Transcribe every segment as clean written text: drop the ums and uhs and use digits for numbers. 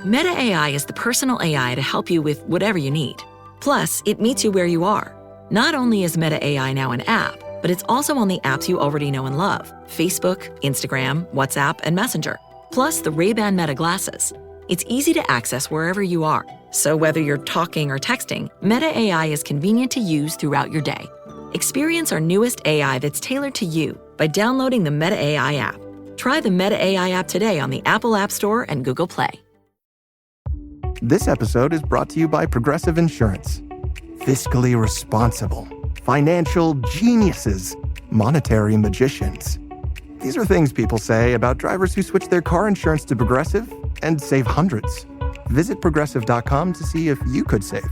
Meta AI is the personal AI to help you with whatever you need. Plus, it meets you where you are. Not only is Meta AI now an app, but it's also on the apps you already know and love: Facebook, Instagram, WhatsApp, and Messenger. Plus the Ray-Ban Meta glasses. It's easy to access wherever you are. So whether you're talking or texting, Meta AI is convenient to use throughout your day. Experience our newest AI that's tailored to you by downloading the Meta AI app. Try the Meta AI app today on the Apple App Store and Google Play. This episode is brought to you by Progressive Insurance. Fiscally responsible, financial geniuses, monetary magicians. These are things people say about drivers who switch their car insurance to Progressive and save hundreds. Visit Progressive.com to see if you could save.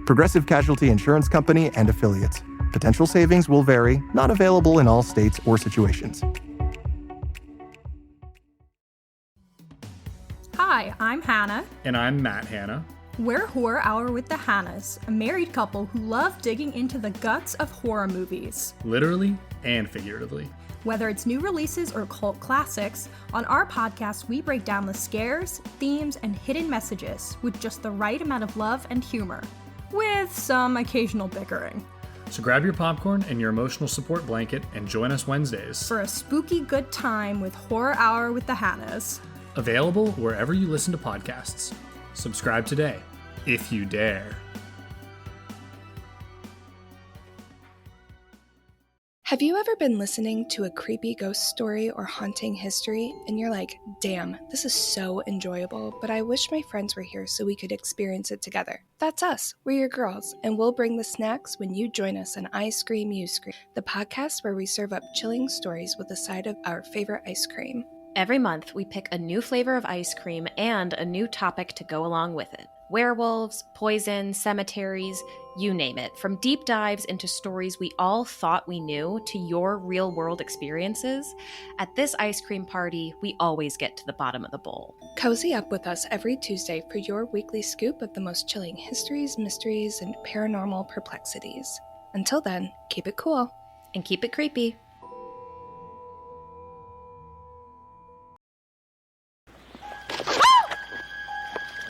Progressive Casualty Insurance Company and Affiliates. Potential savings will vary, not available in all states or situations. Hi, I'm Hannah. And I'm Matt Hannah. We're Horror Hour with the Hannahs, a married couple who love digging into the guts of horror movies. Literally and figuratively. Whether it's new releases or cult classics, on our podcast we break down the scares, themes, and hidden messages with just the right amount of love and humor, with some occasional bickering. So grab your popcorn and your emotional support blanket and join us Wednesdays for a spooky good time with Horror Hour with the Hannahs. Available wherever you listen to podcasts. Subscribe today, if you dare. Have you ever been listening to a creepy ghost story or haunting history and you're like, damn, this is so enjoyable, but I wish my friends were here so we could experience it together? That's us. We're your girls, and we'll bring the snacks when you join us on I Scream, You Scream, the podcast where we serve up chilling stories with a side of our favorite ice cream. Every month, we pick a new flavor of ice cream and a new topic to go along with it. Werewolves, poison, cemeteries, you name it. From deep dives into stories we all thought we knew to your real-world experiences, at this ice cream party, we always get to the bottom of the bowl. Cozy up with us every Tuesday for your weekly scoop of the most chilling histories, mysteries, and paranormal perplexities. Until then, keep it cool. And keep it creepy.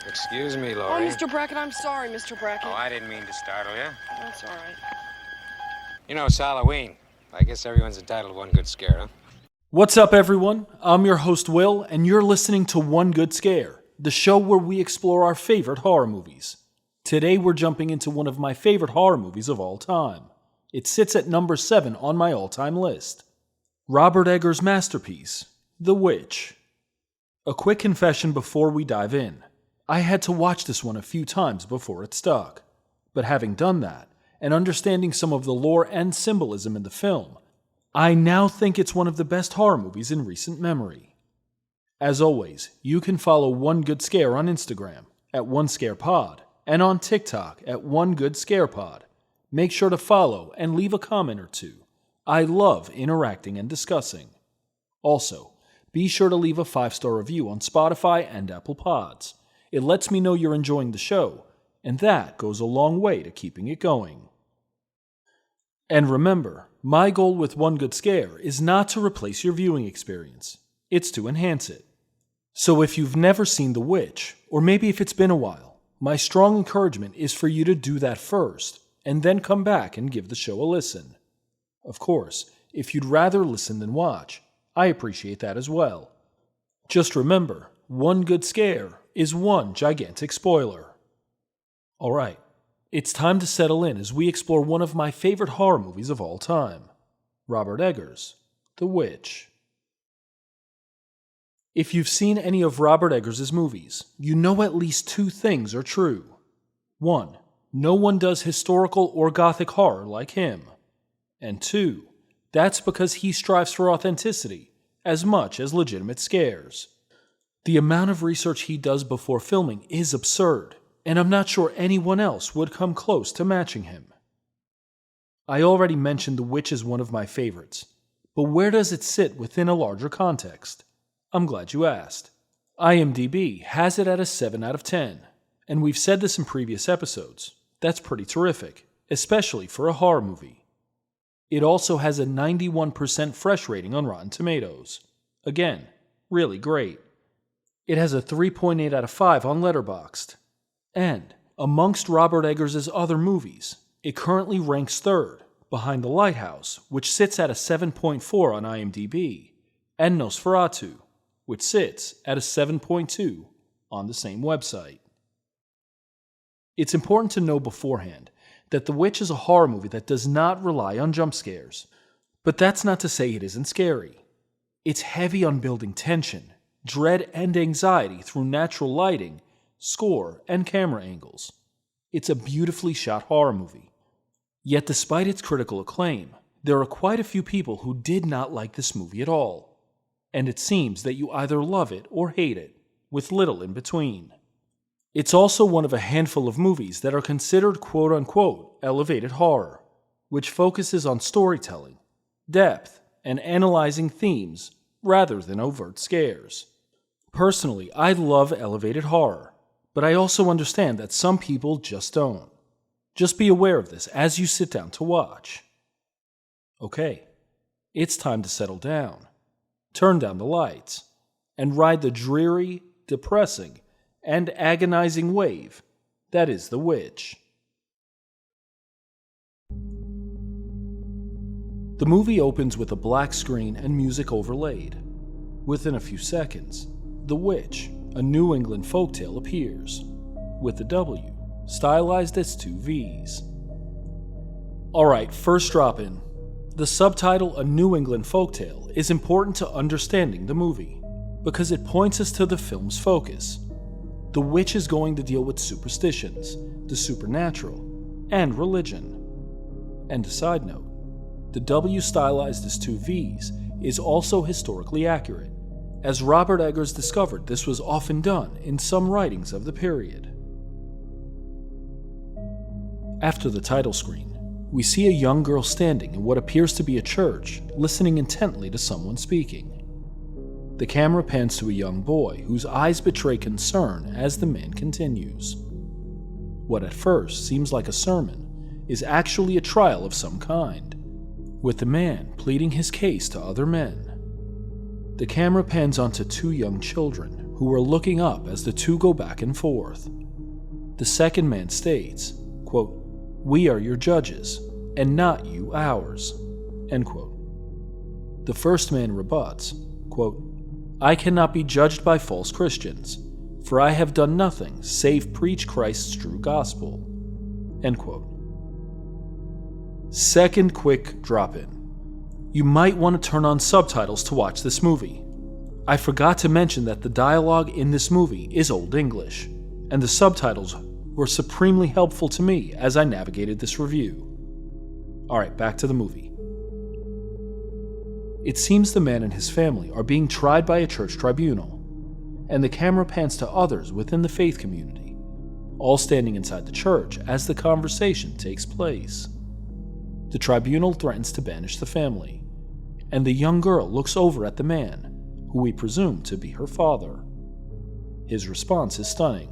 Excuse me, Laurie. Oh, Mr. Brackett, I'm sorry, Mr. Brackett. Oh, I didn't mean to startle you. That's all right. You know, it's Halloween. I guess everyone's entitled to one good scare, huh? What's up, everyone? I'm your host, Will, and you're listening to One Good Scare, the show where we explore our favorite horror movies. Today, we're jumping into one of my favorite horror movies of all time. It sits at number 7 on my all-time list. Robert Eggers' masterpiece, The Witch. A quick confession before we dive in. I had to watch this one a few times before it stuck. But having done that, and understanding some of the lore and symbolism in the film, I now think it's one of the best horror movies in recent memory. As always, you can follow One Good Scare on Instagram at OneScarePod and on TikTok at OneGoodScarePod. Make sure to follow and leave a comment or two. I love interacting and discussing. Also, be sure to leave a 5-star review on Spotify and Apple Pods. It lets me know you're enjoying the show, and that goes a long way to keeping it going. And remember, my goal with One Good Scare is not to replace your viewing experience. It's to enhance it. So if you've never seen The Witch, or maybe if it's been a while, my strong encouragement is for you to do that first, and then come back and give the show a listen. Of course, if you'd rather listen than watch, I appreciate that as well. Just remember, one good scare is one gigantic spoiler. Alright, it's time to settle in as we explore one of my favorite horror movies of all time, Robert Eggers' The Witch. If you've seen any of Robert Eggers' movies, you know at least 2 things are true. 1, no one does historical or gothic horror like him. And 2, that's because he strives for authenticity as much as legitimate scares. The amount of research he does before filming is absurd, and I'm not sure anyone else would come close to matching him. I already mentioned The Witch is one of my favorites, but where does it sit within a larger context? I'm glad you asked. IMDb has it at a 7 out of 10, and we've said this in previous episodes. That's pretty terrific, especially for a horror movie. It also has a 91% fresh rating on Rotten Tomatoes. Again, really great. It has a 3.8 out of 5 on Letterboxd. And, amongst Robert Eggers' other movies, it currently ranks third, behind The Lighthouse, which sits at a 7.4 on IMDb, and Nosferatu, which sits at a 7.2 on the same website. It's important to know beforehand that The Witch is a horror movie that does not rely on jump scares. But that's not to say it isn't scary. It's heavy on building tension, dread, and anxiety through natural lighting, score, and camera angles. It's a beautifully shot horror movie. Yet despite its critical acclaim, there are quite a few people who did not like this movie at all. And it seems that you either love it or hate it, with little in between. It's also one of a handful of movies that are considered quote-unquote elevated horror, which focuses on storytelling, depth, and analyzing themes rather than overt scares. Personally, I love elevated horror, but I also understand that some people just don't. Just be aware of this as you sit down to watch. Okay, it's time to settle down, turn down the lights, and ride the dreary, depressing, and agonizing wave that is The Witch. The movie opens with a black screen and music overlaid. Within a few seconds, The Witch, a New England folktale, appears, with the W stylized as 2 V's. Alright, first drop in. The subtitle, A New England Folktale, is important to understanding the movie, because it points us to the film's focus. The Witch is going to deal with superstitions, the supernatural, and religion. And a side note, the W stylized as 2 V's is also historically accurate, as Robert Eggers discovered this was often done in some writings of the period. After the title screen, we see a young girl standing in what appears to be a church, listening intently to someone speaking. The camera pans to a young boy whose eyes betray concern as the man continues. What at first seems like a sermon is actually a trial of some kind, with the man pleading his case to other men. The camera pans onto 2 young children who are looking up as the two go back and forth. The second man states, quote, "We are your judges, and not you ours," end quote. The first man rebuts, quote, "I cannot be judged by false Christians, for I have done nothing save preach Christ's true gospel," end quote. Second quick drop-in. You might want to turn on subtitles to watch this movie. I forgot to mention that the dialogue in this movie is Old English, and the subtitles were supremely helpful to me as I navigated this review. Alright, back to the movie. It seems the man and his family are being tried by a church tribunal, and the camera pans to others within the faith community, all standing inside the church as the conversation takes place. The tribunal threatens to banish the family, and the young girl looks over at the man, who we presume to be her father. His response is stunning.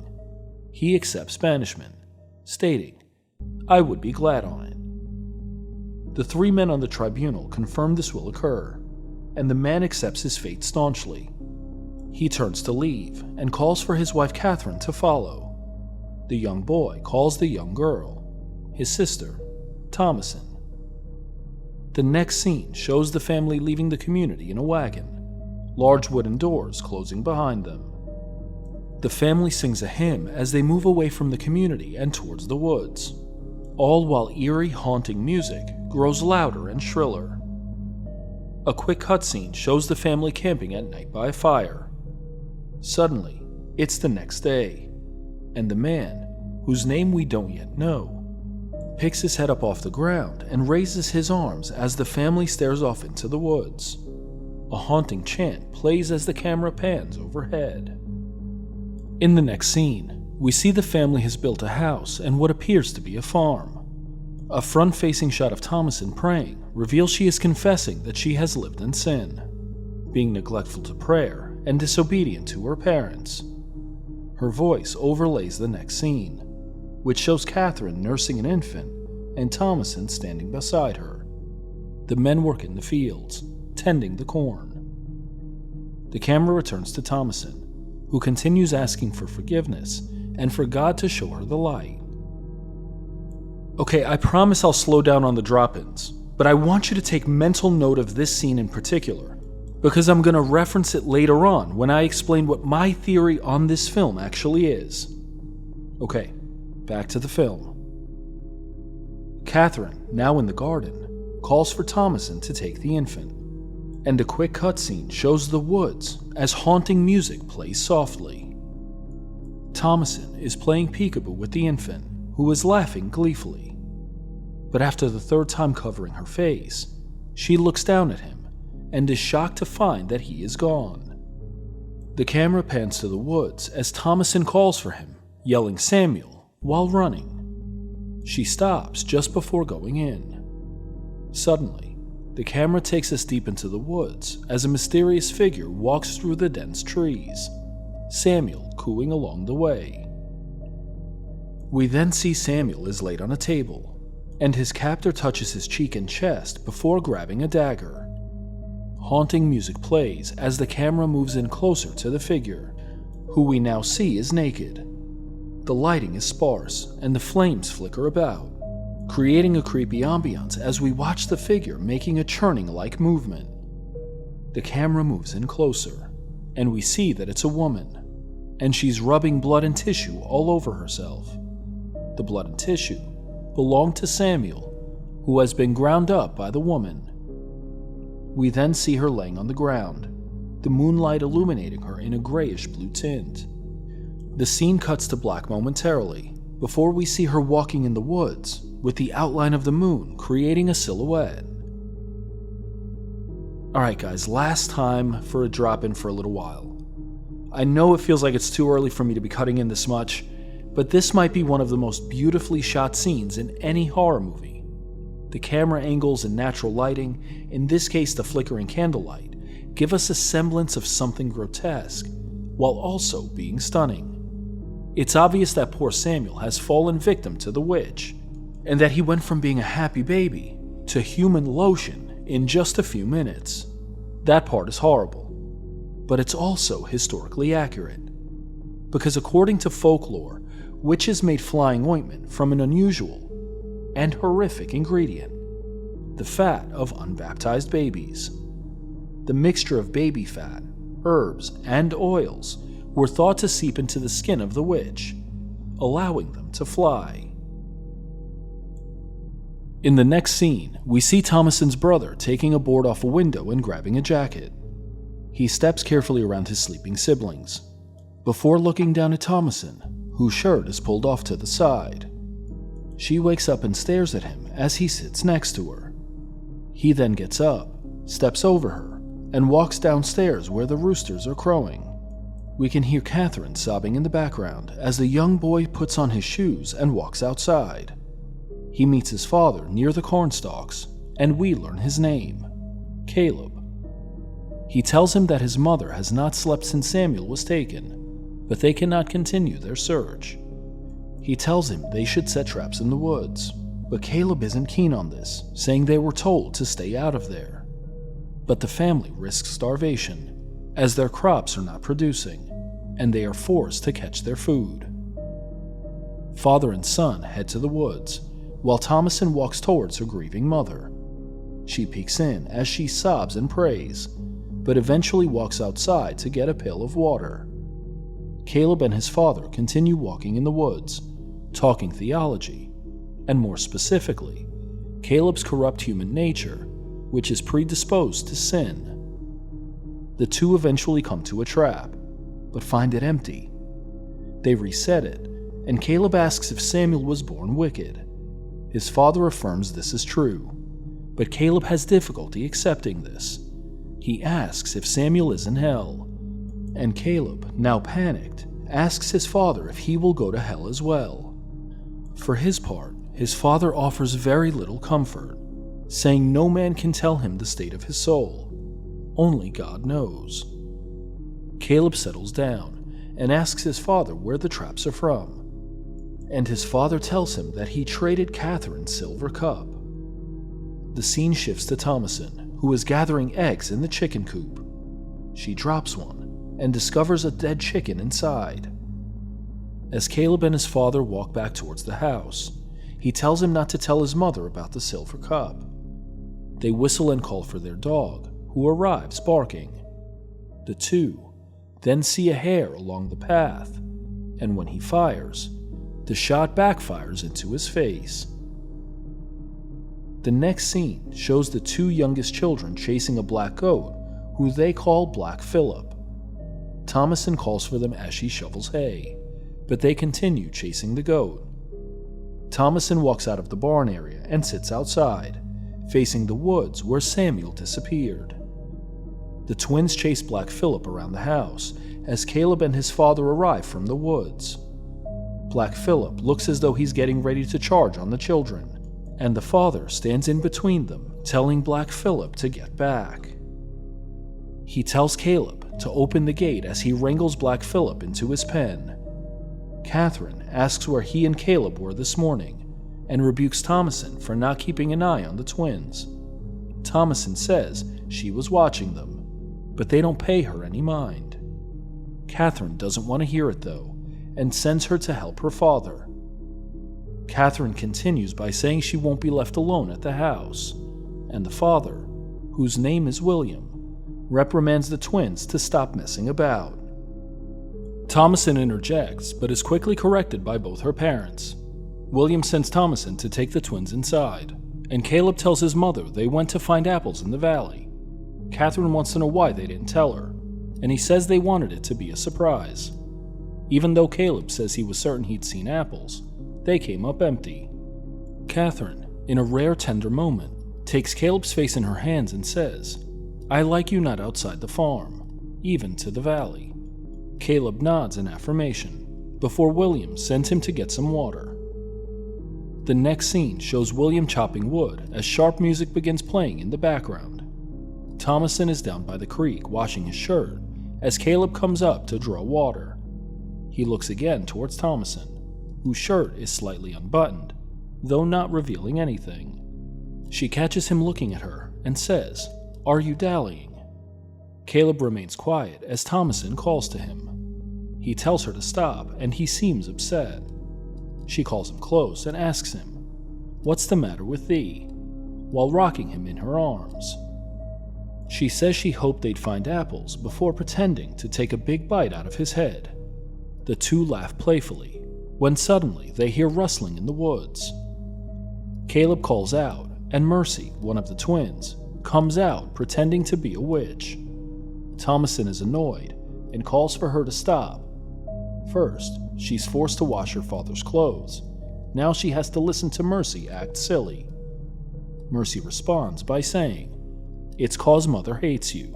He accepts banishment, stating, "I would be glad on it." The 3 men on the tribunal confirm this will occur, and the man accepts his fate staunchly. He turns to leave and calls for his wife Catherine to follow. The young boy calls the young girl, his sister, Thomason. The next scene shows the family leaving the community in a wagon, large wooden doors closing behind them. The family sings a hymn as they move away from the community and towards the woods, all while eerie, haunting music grows louder and shriller. A quick cutscene shows the family camping at night by a fire. Suddenly, it's the next day, and the man, whose name we don't yet know, picks his head up off the ground and raises his arms as the family stares off into the woods. A haunting chant plays as the camera pans overhead. In the next scene, we see the family has built a house and what appears to be a farm. A front-facing shot of Thomason praying reveals she is confessing that she has lived in sin, being neglectful to prayer and disobedient to her parents. Her voice overlays the next scene, which shows Catherine nursing an infant and Thomason standing beside her. The men work in the fields, tending the corn. The camera returns to Thomason, who continues asking for forgiveness and for God to show her the light. Okay, I promise I'll slow down on the drop-ins, but I want you to take mental note of this scene in particular, because I'm going to reference it later on when I explain what my theory on this film actually is. Okay, back to the film. Catherine, now in the garden, calls for Thomasin to take the infant, and a quick cutscene shows the woods as haunting music plays softly. Thomasin is playing peekaboo with the infant, who is laughing gleefully. But after the third time covering her face, she looks down at him and is shocked to find that he is gone. The camera pans to the woods as Thomasin calls for him, yelling Samuel, while running. She stops just before going in. Suddenly, the camera takes us deep into the woods as a mysterious figure walks through the dense trees, Samuel cooing along the way. We then see Samuel is laid on a table, and his captor touches his cheek and chest before grabbing a dagger. Haunting music plays as the camera moves in closer to the figure, who we now see is naked. The lighting is sparse, and the flames flicker about, creating a creepy ambiance as we watch the figure making a churning-like movement. The camera moves in closer, and we see that it's a woman, and she's rubbing blood and tissue all over herself. The blood and tissue belong to Samuel, who has been ground up by the woman. We then see her laying on the ground, the moonlight illuminating her in a grayish-blue tint. The scene cuts to black momentarily, before we see her walking in the woods, with the outline of the moon creating a silhouette. Alright guys, last time for a drop-in for a little while. I know it feels like it's too early for me to be cutting in this much, but this might be one of the most beautifully shot scenes in any horror movie. The camera angles and natural lighting, in this case the flickering candlelight, give us a semblance of something grotesque, while also being stunning. It's obvious that poor Samuel has fallen victim to the witch, and that he went from being a happy baby to human lotion in just a few minutes. That part is horrible, but it's also historically accurate. Because according to folklore, witches made flying ointment from an unusual and horrific ingredient, the fat of unbaptized babies. The mixture of baby fat, herbs, and oils were thought to seep into the skin of the witch, allowing them to fly. In the next scene, we see Thomasin's brother taking a board off a window and grabbing a jacket. He steps carefully around his sleeping siblings, before looking down at Thomasin, whose shirt is pulled off to the side. She wakes up and stares at him as he sits next to her. He then gets up, steps over her, and walks downstairs where the roosters are crowing. We can hear Catherine sobbing in the background as the young boy puts on his shoes and walks outside. He meets his father near the cornstalks, and we learn his name, Caleb. He tells him that his mother has not slept since Samuel was taken, but they cannot continue their search. He tells him they should set traps in the woods, but Caleb isn't keen on this, saying they were told to stay out of there. But the family risks starvation, as their crops are not producing, and they are forced to catch their food. Father and son head to the woods, while Thomasin walks towards her grieving mother. She peeks in as she sobs and prays, but eventually walks outside to get a pail of water. Caleb and his father continue walking in the woods, talking theology, and more specifically, Caleb's corrupt human nature, which is predisposed to sin. The two eventually come to a trap, but find it empty. They reset it, and Caleb asks if Samuel was born wicked. His father affirms this is true, but Caleb has difficulty accepting this. He asks if Samuel is in hell, and Caleb, now panicked, asks his father if he will go to hell as well. For his part, his father offers very little comfort, saying no man can tell him the state of his soul. Only God knows. Caleb settles down and asks his father where the traps are from, and his father tells him that he traded Catherine's silver cup. The scene shifts to Thomasin, who is gathering eggs in the chicken coop. She drops one, and discovers a dead chicken inside. As Caleb and his father walk back towards the house, he tells him not to tell his mother about the silver cup. They whistle and call for their dog, who arrives barking. The two then see a hare along the path, and when he fires, the shot backfires into his face. The next scene shows the two youngest children chasing a black goat, who they call Black Phillip. Thomason calls for them as she shovels hay, but they continue chasing the goat. Thomason walks out of the barn area and sits outside, facing the woods where Samuel disappeared. The twins chase Black Phillip around the house as Caleb and his father arrive from the woods. Black Phillip looks as though he's getting ready to charge on the children, and the father stands in between them, telling Black Phillip to get back. He tells Caleb to open the gate as he wrangles Black Phillip into his pen. Catherine asks where he and Caleb were this morning, and rebukes Thomason for not keeping an eye on the twins. Thomason says she was watching them, but they don't pay her any mind. Catherine doesn't want to hear it though, and sends her to help her father. Catherine continues by saying she won't be left alone at the house, and the father, whose name is William, reprimands the twins to stop messing about. Thomason interjects, but is quickly corrected by both her parents. William sends Thomason to take the twins inside, and Caleb tells his mother they went to find apples in the valley. Catherine wants to know why they didn't tell her, and he says they wanted it to be a surprise. Even though Caleb says he was certain he'd seen apples, they came up empty. Catherine, in a rare tender moment, takes Caleb's face in her hands and says, "I like you not outside the farm, even to the valley." Caleb nods in affirmation, before William sends him to get some water. The next scene shows William chopping wood as sharp music begins playing in the background. Thomason is down by the creek washing his shirt as Caleb comes up to draw water. He looks again towards Thomason, whose shirt is slightly unbuttoned, though not revealing anything. She catches him looking at her and says, "Are you dallying?" Caleb remains quiet as Thomason calls to him. He tells her to stop, and he seems upset. She calls him close and asks him, "What's the matter with thee?" while rocking him in her arms. She says she hoped they'd find apples before pretending to take a big bite out of his head. The two laugh playfully, when suddenly they hear rustling in the woods. Caleb calls out, and Mercy, one of the twins, comes out pretending to be a witch. Thomason is annoyed and calls for her to stop. First, she's forced to wash her father's clothes. Now she has to listen to Mercy act silly. Mercy responds by saying, "It's 'cause Mother hates you."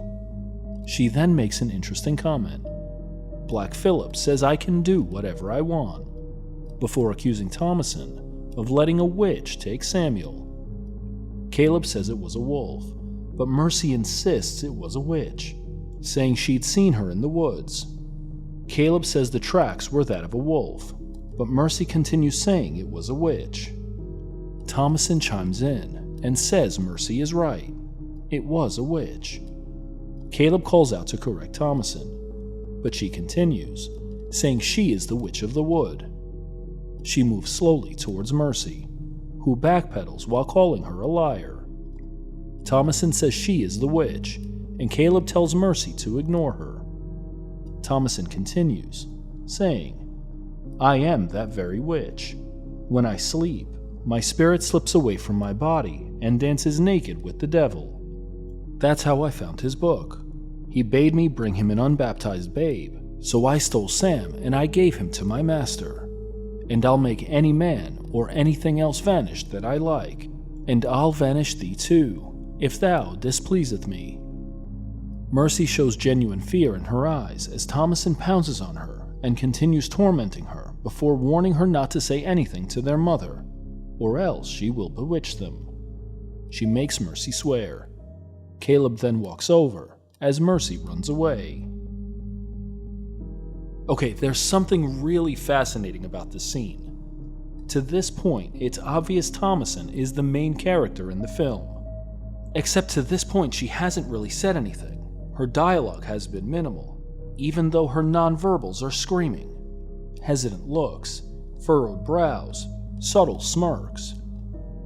She then makes an interesting comment. Black Phillip says I can do whatever I want, before accusing Thomason of letting a witch take Samuel. Caleb says it was a wolf, but Mercy insists it was a witch, saying she'd seen her in the woods. Caleb says the tracks were that of a wolf, but Mercy continues saying it was a witch. Thomason chimes in and says Mercy is right. It was a witch. Caleb calls out to correct Thomason, but she continues, saying she is the witch of the wood. She moves slowly towards Mercy, who backpedals while calling her a liar. Thomason says she is the witch, and Caleb tells Mercy to ignore her. Thomason continues, saying, "I am that very witch. When I sleep, my spirit slips away from my body and dances naked with the devil. That's how I found his book. He bade me bring him an unbaptized babe, so I stole Sam and I gave him to my master. And I'll make any man or anything else vanish that I like, and I'll vanish thee too, if thou displeaseth me." Mercy shows genuine fear in her eyes as Thomason pounces on her and continues tormenting her before warning her not to say anything to their mother, or else she will bewitch them. She makes Mercy swear. Caleb then walks over as Mercy runs away. Okay, there's something really fascinating about this scene. To this point, it's obvious Thomason is the main character in the film. Except to this point, she hasn't really said anything. Her dialogue has been minimal. even though her nonverbals are screaming. Hesitant looks, furrowed brows, subtle smirks.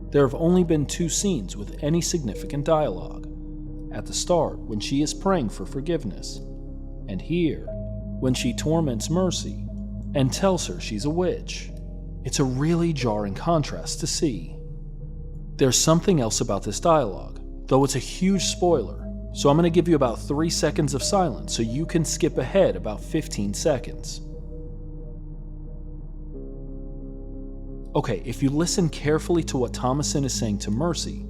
There have only been 2 scenes with any significant dialogue. At the start, when she is praying for forgiveness, and here, when she torments Mercy and tells her she's a witch. It's a really jarring contrast to see. There's something else about this dialogue, though it's a huge spoiler, so I'm going to give you about 3 seconds of silence so you can skip ahead about 15 seconds. Okay, if you listen carefully to what Thomasin is saying to Mercy,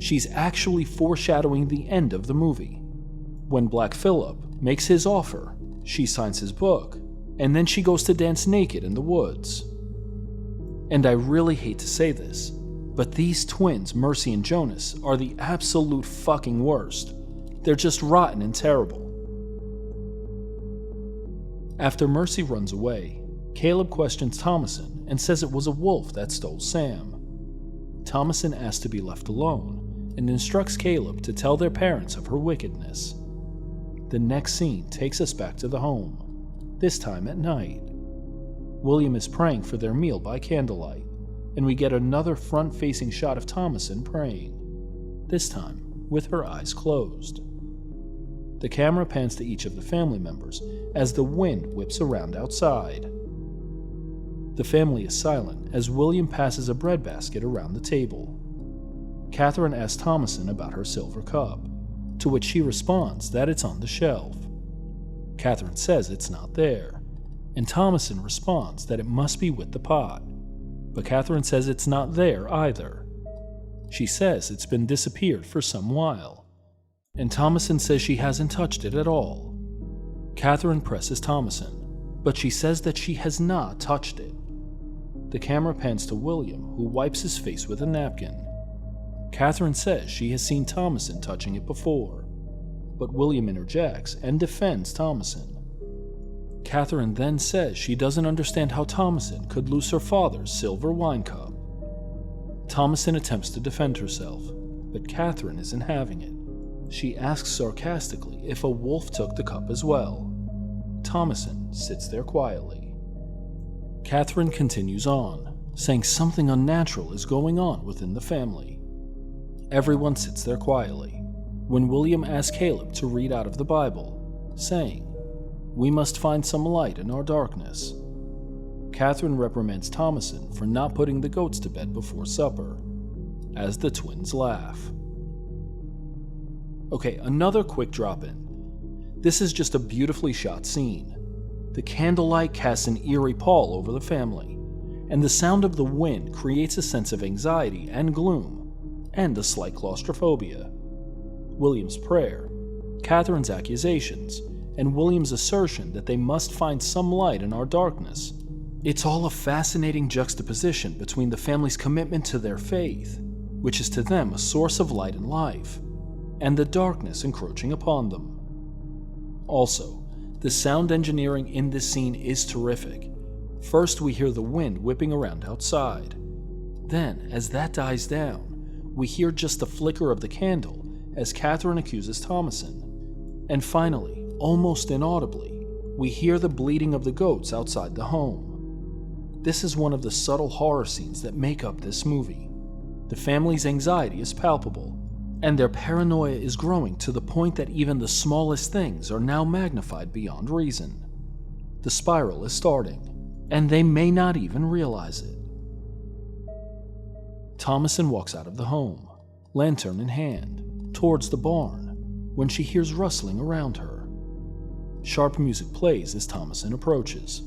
she's actually foreshadowing the end of the movie. When Black Phillip makes his offer, she signs his book, and then she goes to dance naked in the woods. And I really hate to say this, but these twins, Mercy and Jonas, are the absolute fucking worst. They're just rotten and terrible. After Mercy runs away, Caleb questions Thomasin and says it was a wolf that stole Sam. Thomasin asks to be left alone and instructs Caleb to tell their parents of her wickedness. The next scene takes us back to the home, this time at night. William is praying for their meal by candlelight, and we get another front-facing shot of Thomasin praying, this time with her eyes closed. The camera pans to each of the family members as the wind whips around outside. The family is silent as William passes a breadbasket around the table. Catherine asks Thomasin about her silver cup, to which she responds that it's on the shelf. Catherine says it's not there, and Thomasin responds that it must be with the pot, but Catherine says it's not there either. She says it's been disappeared for some while, and Thomasin says she hasn't touched it at all. Catherine presses Thomasin, but she says that she has not touched it. The camera pans to William, who wipes his face with a napkin. Catherine says she has seen Thomasin touching it before, but William interjects and defends Thomasin. Catherine then says she doesn't understand how Thomasin could lose her father's silver wine cup. Thomasin attempts to defend herself, but Catherine isn't having it. She asks sarcastically if a wolf took the cup as well. Thomasin sits there quietly. Catherine continues on, saying something unnatural is going on within the family. Everyone sits there quietly, when William asks Caleb to read out of the Bible, saying, "We must find some light in our darkness." Catherine reprimands Thomasin for not putting the goats to bed before supper, as the twins laugh. Okay, another quick drop-in. This is just a beautifully shot scene. The candlelight casts an eerie pall over the family, and the sound of the wind creates a sense of anxiety and gloom, and a slight claustrophobia. William's prayer, Catherine's accusations, and William's assertion that they must find some light in our darkness. It's all a fascinating juxtaposition between the family's commitment to their faith, which is to them a source of light and life, and the darkness encroaching upon them. Also, the sound engineering in this scene is terrific. First, we hear the wind whipping around outside. Then, as that dies down, we hear just the flicker of the candle as Catherine accuses Thomasin. And finally, almost inaudibly, we hear the bleating of the goats outside the home. This is one of the subtle horror scenes that make up this movie. The family's anxiety is palpable, and their paranoia is growing to the point that even the smallest things are now magnified beyond reason. The spiral is starting, and they may not even realize it. Thomasin walks out of the home, lantern in hand, towards the barn, when she hears rustling around her. Sharp music plays as Thomasin approaches,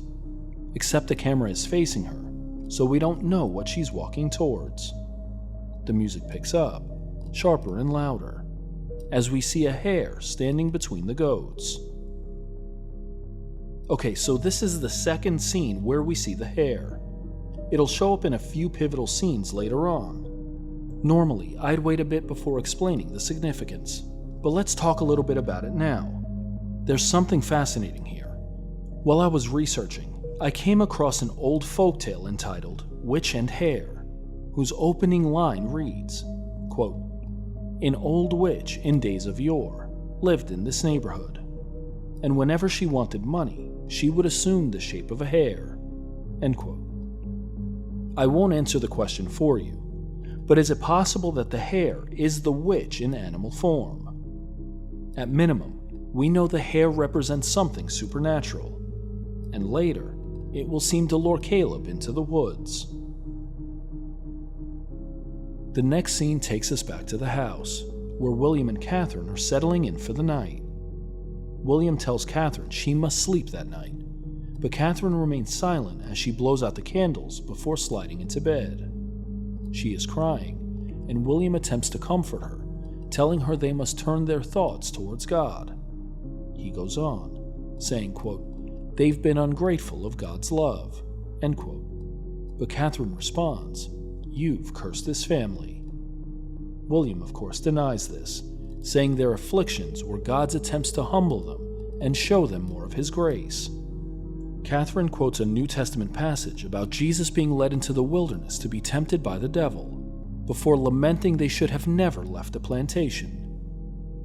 except the camera is facing her, so we don't know what she's walking towards. The music picks up, sharper and louder, as we see a hare standing between the goats. Okay, so this is the second scene where we see the hare. It'll show up in a few pivotal scenes later on. Normally, I'd wait a bit before explaining the significance, but let's talk a little bit about it now. There's something fascinating here. While I was researching, I came across an old folktale entitled Witch and Hare, whose opening line reads, quote, "An old witch in days of yore lived in this neighborhood, and whenever she wanted money, she would assume the shape of a hare." End quote. I won't answer the question for you, but is it possible that the hare is the witch in animal form? At minimum, we know the hare represents something supernatural, and later, it will seem to lure Caleb into the woods. The next scene takes us back to the house, where William and Catherine are settling in for the night. William tells Catherine she must sleep that night, but Catherine remains silent as she blows out the candles before sliding into bed. She is crying, and William attempts to comfort her, telling her they must turn their thoughts towards God. He goes on, saying, quote, "They've been ungrateful of God's love," end quote. But Catherine responds, "You've cursed this family." William, of course, denies this, saying their afflictions were God's attempts to humble them and show them more of His grace. Catherine quotes a New Testament passage about Jesus being led into the wilderness to be tempted by the devil, before lamenting they should have never left the plantation.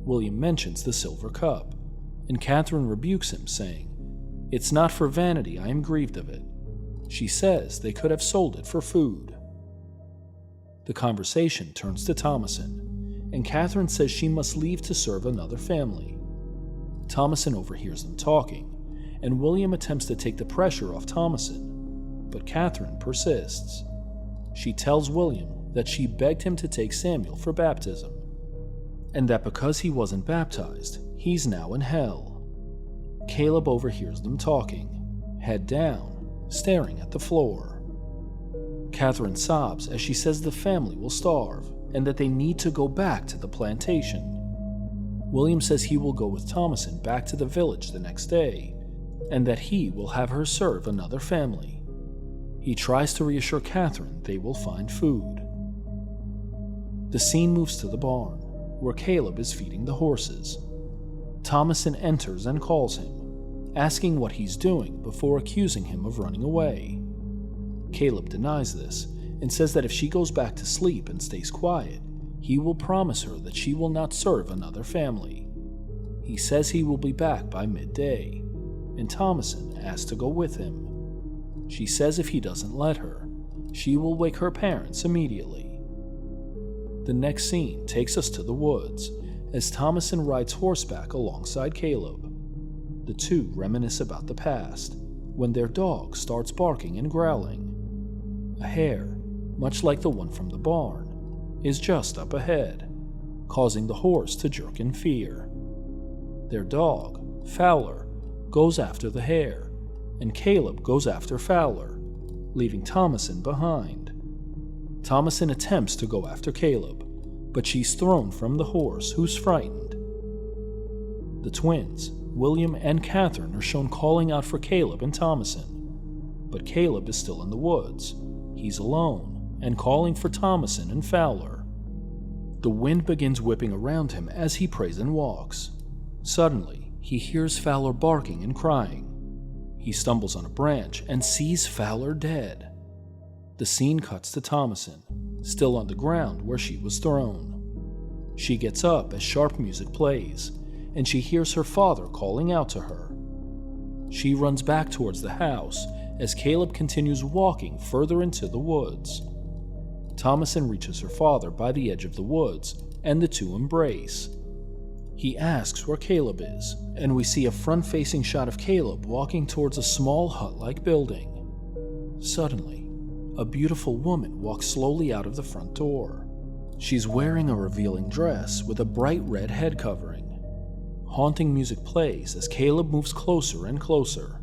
William mentions the silver cup, and Catherine rebukes him, saying, "It's not for vanity I am grieved of it." She says they could have sold it for food. The conversation turns to Thomason, and Catherine says she must leave to serve another family. Thomason overhears them talking, and William attempts to take the pressure off Thomason, but Catherine persists. She tells William that she begged him to take Samuel for baptism, and that because he wasn't baptized, he's now in hell. Caleb overhears them talking, head down, staring at the floor. Catherine sobs as she says the family will starve and that they need to go back to the plantation. William says he will go with Thomason back to the village the next day and that he will have her serve another family. He tries to reassure Catherine they will find food. The scene moves to the barn, where Caleb is feeding the horses. Thomason enters and calls him, asking what he's doing before accusing him of running away. Caleb denies this and says that if she goes back to sleep and stays quiet, he will promise her that she will not serve another family. He says he will be back by midday, and Thomason asks to go with him. She says if he doesn't let her, she will wake her parents immediately. The next scene takes us to the woods, as Thomason rides horseback alongside Caleb. The two reminisce about the past, when their dog starts barking and growling. A hare, much like the one from the barn, is just up ahead, causing the horse to jerk in fear. Their dog, Fowler, goes after the hare, and Caleb goes after Fowler, leaving Thomason behind. Thomason attempts to go after Caleb, but she's thrown from the horse, who's frightened. The twins, William and Catherine, are shown calling out for Caleb and Thomason, but Caleb is still in the woods. He's alone and calling for Thomason and Fowler. The wind begins whipping around him as he prays and walks. Suddenly, he hears Fowler barking and crying. He stumbles on a branch and sees Fowler dead. The scene cuts to Thomason, still on the ground where she was thrown. She gets up as sharp music plays, and she hears her father calling out to her. She runs back towards the house as Caleb continues walking further into the woods. Thomason reaches her father by the edge of the woods, and the two embrace. He asks where Caleb is, and we see a front-facing shot of Caleb walking towards a small hut-like building. Suddenly, a beautiful woman walks slowly out of the front door. She's wearing a revealing dress with a bright red head covering. Haunting music plays as Caleb moves closer and closer.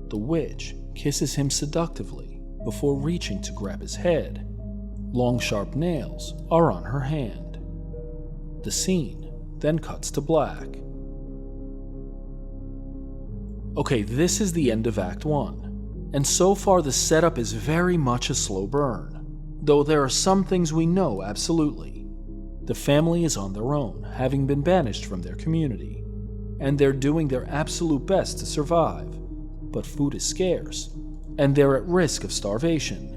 The witch kisses him seductively before reaching to grab his head. Long, sharp nails are on her hand. The scene then cuts to black. Okay, this is the end of Act 1, and so far the setup is very much a slow burn, though there are some things we know absolutely. The family is on their own, having been banished from their community, and they're doing their absolute best to survive, but food is scarce, and they're at risk of starvation.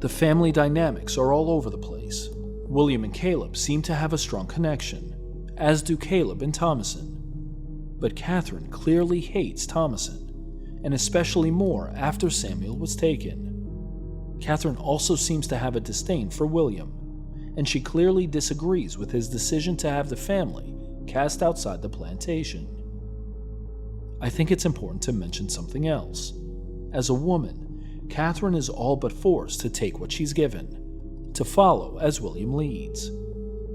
The family dynamics are all over the place. William and Caleb seem to have a strong connection, as do Caleb and Thomason. But Catherine clearly hates Thomason, and especially more after Samuel was taken. Catherine also seems to have a disdain for William, and she clearly disagrees with his decision to have the family cast outside the plantation. I think it's important to mention something else. As a woman, Catherine is all but forced to take what she's given, to follow as William leads.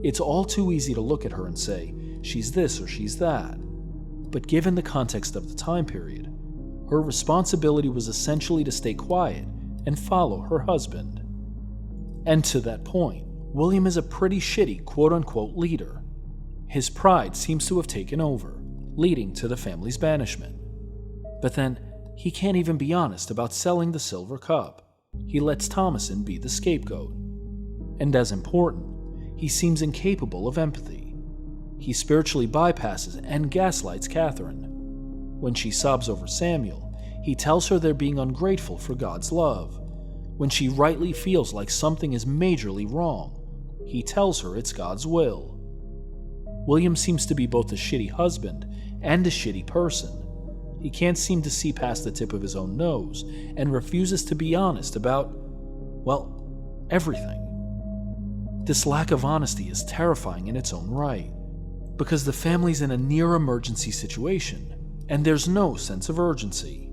It's all too easy to look at her and say, she's this or she's that. But given the context of the time period, her responsibility was essentially to stay quiet and follow her husband. And to that point, William is a pretty shitty quote-unquote leader. His pride seems to have taken over, leading to the family's banishment. But then, he can't even be honest about selling the silver cup. He lets Thomason be the scapegoat. And as important, he seems incapable of empathy. He spiritually bypasses and gaslights Catherine. When she sobs over Samuel, he tells her they're being ungrateful for God's love. When she rightly feels like something is majorly wrong, he tells her it's God's will. William seems to be both a shitty husband and a shitty person. He can't seem to see past the tip of his own nose and refuses to be honest about, well, everything. This lack of honesty is terrifying in its own right, because the family's in a near-emergency situation, and there's no sense of urgency.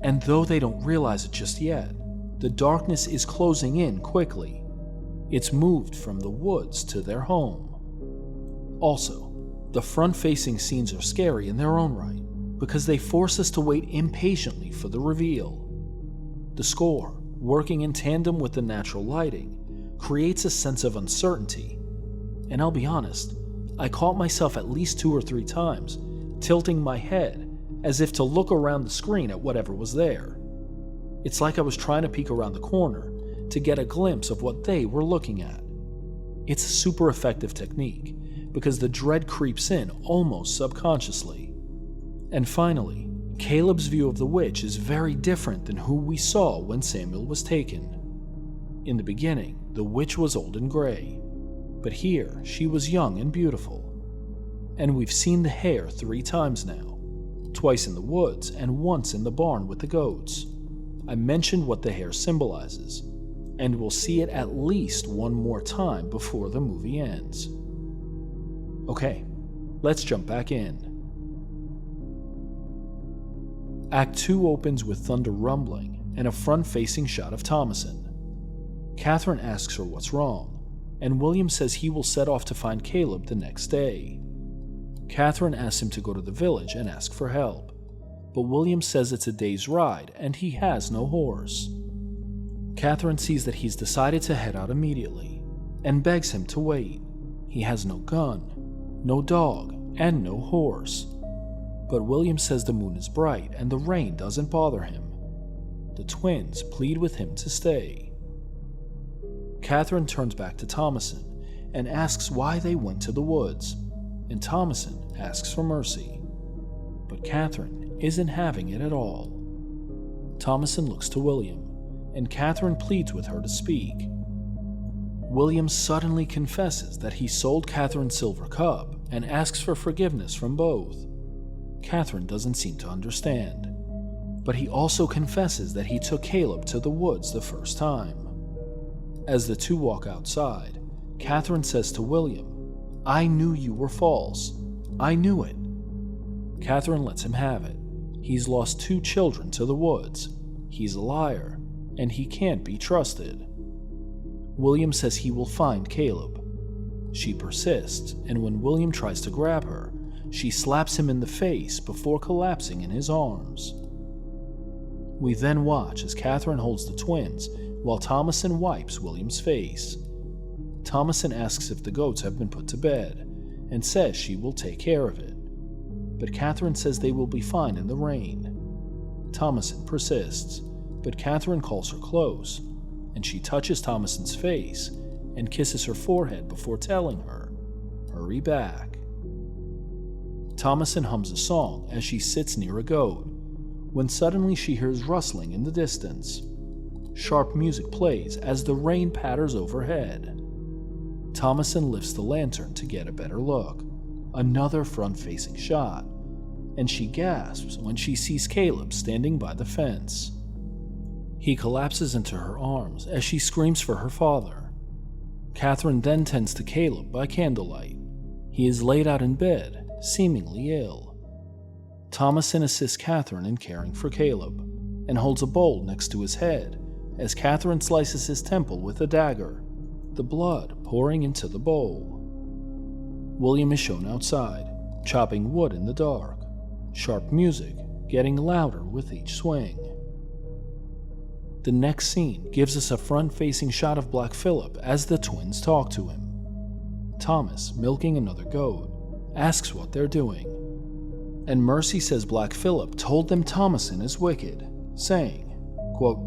And though they don't realize it just yet, the darkness is closing in quickly. It's moved from the woods to their home. Also, the front-facing scenes are scary in their own right, because they force us to wait impatiently for the reveal. The score, working in tandem with the natural lighting, creates a sense of uncertainty. And I'll be honest, I caught myself at least 2 or 3 times, tilting my head as if to look around the screen at whatever was there. It's like I was trying to peek around the corner to get a glimpse of what they were looking at. It's a super effective technique, because the dread creeps in almost subconsciously. And finally, Caleb's view of the witch is very different than who we saw when Samuel was taken. In the beginning, the witch was old and gray, but here she was young and beautiful. And we've seen the hair 3 times now, twice in the woods and once in the barn with the goats. I mentioned what the hair symbolizes, and we'll see it at least one more time before the movie ends. Okay, let's jump back in. Act 2 opens with thunder rumbling and a front-facing shot of Thomason. Catherine asks her what's wrong, and William says he will set off to find Caleb the next day. Catherine asks him to go to the village and ask for help, but William says it's a day's ride and he has no horse. Catherine sees that he's decided to head out immediately, and begs him to wait. He has no gun, no dog, and no horse. But William says the moon is bright and the rain doesn't bother him. The twins plead with him to stay. Catherine turns back to Thomason and asks why they went to the woods, and Thomason asks for mercy. But Catherine isn't having it at all. Thomason looks to William, and Catherine pleads with her to speak. William suddenly confesses that he sold Catherine's silver cup and asks for forgiveness from both. Catherine doesn't seem to understand, but he also confesses that he took Caleb to the woods the first time. As the two walk outside, Catherine says to William, "I knew you were false. I knew it." Catherine lets him have it. He's lost 2 children to the woods. He's a liar, and he can't be trusted. William says he will find Caleb. She persists, and when William tries to grab her, she slaps him in the face before collapsing in his arms. We then watch as Catherine holds the twins while Thomason wipes William's face. Thomason asks if the goats have been put to bed, and says she will take care of it. But Catherine says they will be fine in the rain. Thomason persists, but Catherine calls her close, and she touches Thomason's face and kisses her forehead before telling her, "Hurry back." Thomason hums a song as she sits near a goat, when suddenly she hears rustling in the distance. Sharp music plays as the rain patters overhead. Thomason lifts the lantern to get a better look. Another front-facing shot, and she gasps when she sees Caleb standing by the fence. He collapses into her arms as she screams for her father. Catherine then tends to Caleb by candlelight. He is laid out in bed, seemingly ill. Thomason assists Catherine in caring for Caleb, and holds a bowl next to his head as Catherine slices his temple with a dagger, the blood pouring into the bowl. William is shown outside, chopping wood in the dark, sharp music getting louder with each swing. The next scene gives us a front-facing shot of Black Phillip as the twins talk to him. Thomas, milking another goat, asks what they're doing, and Mercy says Black Phillip told them Thomason is wicked, saying, quote,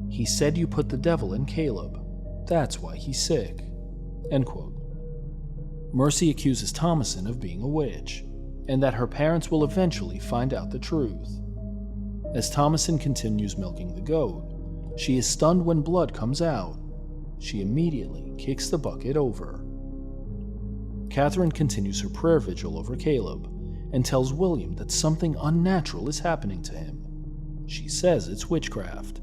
"He said you put the devil in Caleb. That's why he's sick." End quote. Mercy accuses Thomason of being a witch, and that her parents will eventually find out the truth. As Thomason continues milking the goat, she is stunned when blood comes out. She immediately kicks the bucket over. Catherine continues her prayer vigil over Caleb and tells William that something unnatural is happening to him. She says it's witchcraft.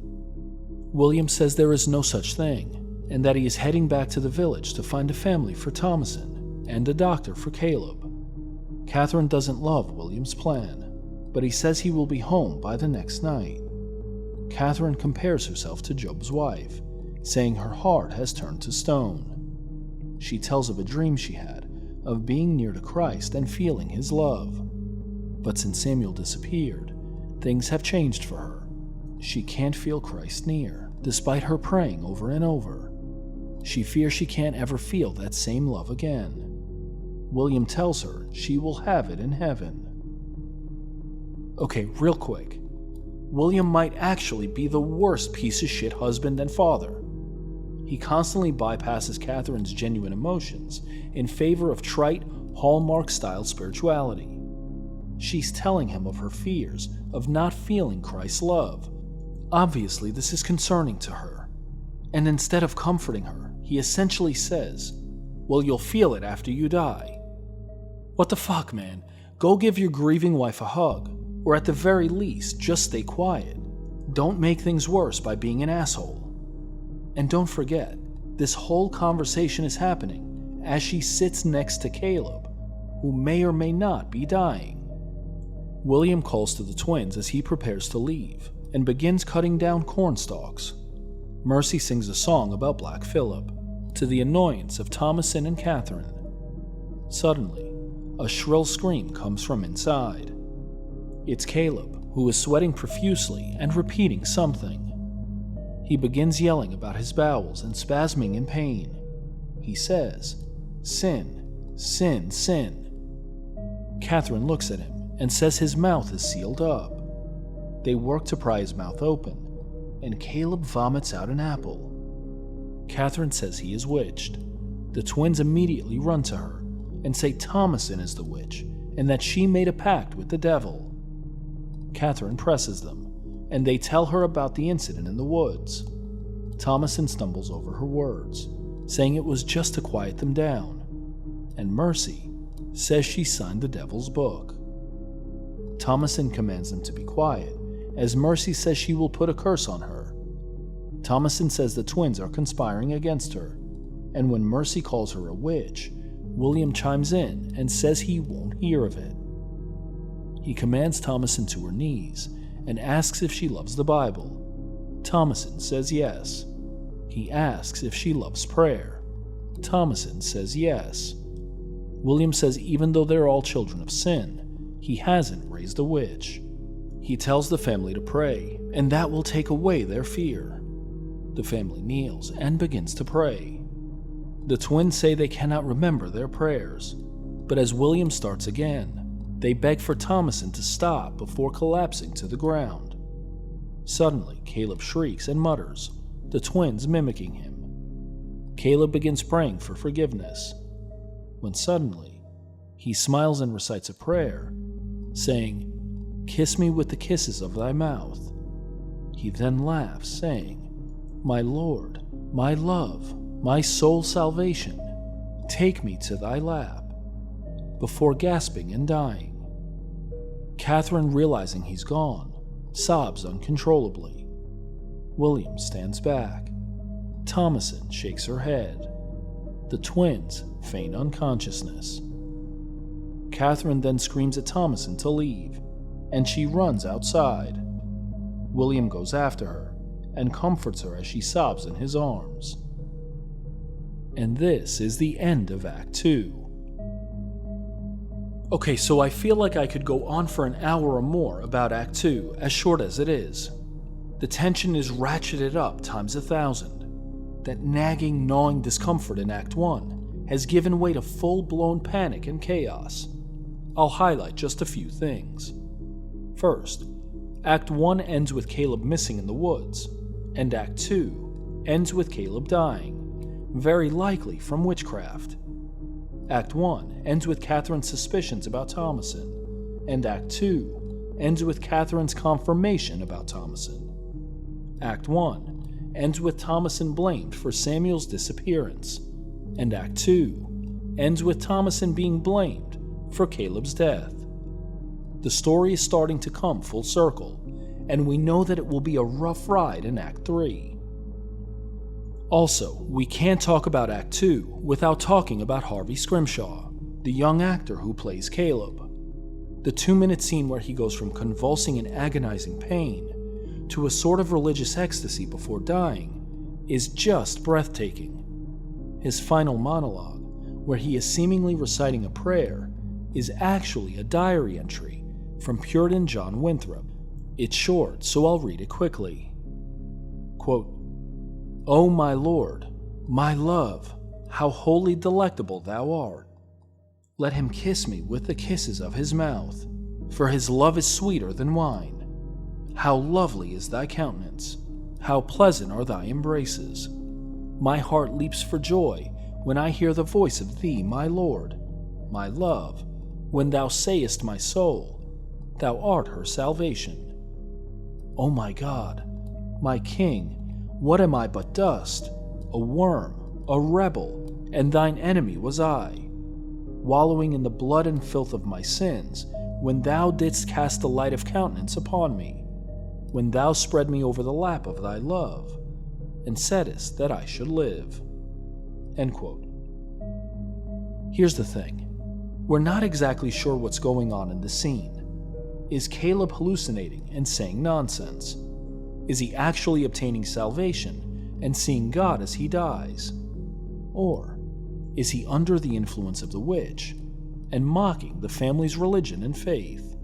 William says there is no such thing, and that he is heading back to the village to find a family for Thomason and a doctor for Caleb. Catherine doesn't love William's plan, but he says he will be home by the next night. Catherine compares herself to Job's wife, saying her heart has turned to stone. She tells of a dream she had of being near to Christ and feeling his love. But since Samuel disappeared, things have changed for her. She can't feel Christ near, despite her praying over and over. She fears she can't ever feel that same love again. William tells her she will have it in heaven. Okay, real quick. William might actually be the worst piece of shit husband and father. He constantly bypasses Catherine's genuine emotions in favor of trite, Hallmark-style spirituality. She's telling him of her fears of not feeling Christ's love. Obviously, this is concerning to her. And instead of comforting her, he essentially says, "Well, you'll feel it after you die." What the fuck, man? Go give your grieving wife a hug, or at the very least, just stay quiet. Don't make things worse by being an asshole. And don't forget, this whole conversation is happening as she sits next to Caleb, who may or may not be dying. William calls to the twins as he prepares to leave and begins cutting down corn stalks. Mercy sings a song about Black Phillip, to the annoyance of Thomason and Catherine. Suddenly, a shrill scream comes from inside. It's Caleb, who is sweating profusely and repeating something. He begins yelling about his bowels and spasming in pain. He says, "Sin, sin, sin." Catherine looks at him and says his mouth is sealed up. They work to pry his mouth open, and Caleb vomits out an apple. Catherine says he is witched. The twins immediately run to her and say Thomason is the witch and that she made a pact with the devil. Catherine presses them, and they tell her about the incident in the woods. Thomason stumbles over her words, saying it was just to quiet them down, and Mercy says she signed the devil's book. Thomason commands them to be quiet, as Mercy says she will put a curse on her. Thomason says the twins are conspiring against her, and when Mercy calls her a witch, William chimes in and says he won't hear of it. He commands Thomason to her knees and asks if she loves the Bible. Thomason says yes. He asks if she loves prayer. Thomason says yes. William says even though they're all children of sin, he hasn't raised a witch. He tells the family to pray, and that will take away their fear. The family kneels and begins to pray. The twins say they cannot remember their prayers, but as William starts again, they beg for Thomason to stop before collapsing to the ground. Suddenly, Caleb shrieks and mutters, the twins mimicking him. Caleb begins praying for forgiveness, when suddenly, he smiles and recites a prayer, saying, "Kiss me with the kisses of thy mouth." He then laughs, saying, "My Lord, my love, my soul's salvation, take me to thy lap," before gasping and dying. Catherine, realizing he's gone, sobs uncontrollably. William stands back. Thomasin shakes her head. The twins feign unconsciousness. Catherine then screams at Thomasin to leave, and she runs outside. William goes after her and comforts her as she sobs in his arms. And this is the end of Act 2. Okay, so I feel like I could go on for an hour or more about Act 2, as short as it is. The tension is ratcheted up times 1,000. That nagging, gnawing discomfort in Act 1 has given way to full-blown panic and chaos. I'll highlight just a few things. First, Act 1 ends with Caleb missing in the woods, and Act 2 ends with Caleb dying, very likely from witchcraft. Act 1 ends with Catherine's suspicions about Thomasin, and Act 2 ends with Catherine's confirmation about Thomasin. Act 1 ends with Thomasin blamed for Samuel's disappearance, and Act 2 ends with Thomasin being blamed for Caleb's death. The story is starting to come full circle, and we know that it will be a rough ride in Act 3. Also, we can't talk about Act 2 without talking about Harvey Scrimshaw, the young actor who plays Caleb. The 2-minute scene where he goes from convulsing in agonizing pain to a sort of religious ecstasy before dying is just breathtaking. His final monologue, where he is seemingly reciting a prayer, is actually a diary entry from Puritan John Winthrop. It's short, so I'll read it quickly. Quote, "O my Lord, my love, how wholly delectable thou art. Let him kiss me with the kisses of his mouth, for his love is sweeter than wine. How lovely is thy countenance, how pleasant are thy embraces. My heart leaps for joy when I hear the voice of thee, my Lord, my love, when thou sayest my soul, thou art her salvation. O my God, my King, what am I but dust, a worm, a rebel, and thine enemy was I, wallowing in the blood and filth of my sins, when thou didst cast the light of countenance upon me, when thou spread me over the lap of thy love, and saidst that I should live." End quote. Here's the thing. We're not exactly sure what's going on in the scene. Is Caleb hallucinating and saying nonsense? Is he actually obtaining salvation and seeing God as he dies? Or is he under the influence of the witch and mocking the family's religion and faith?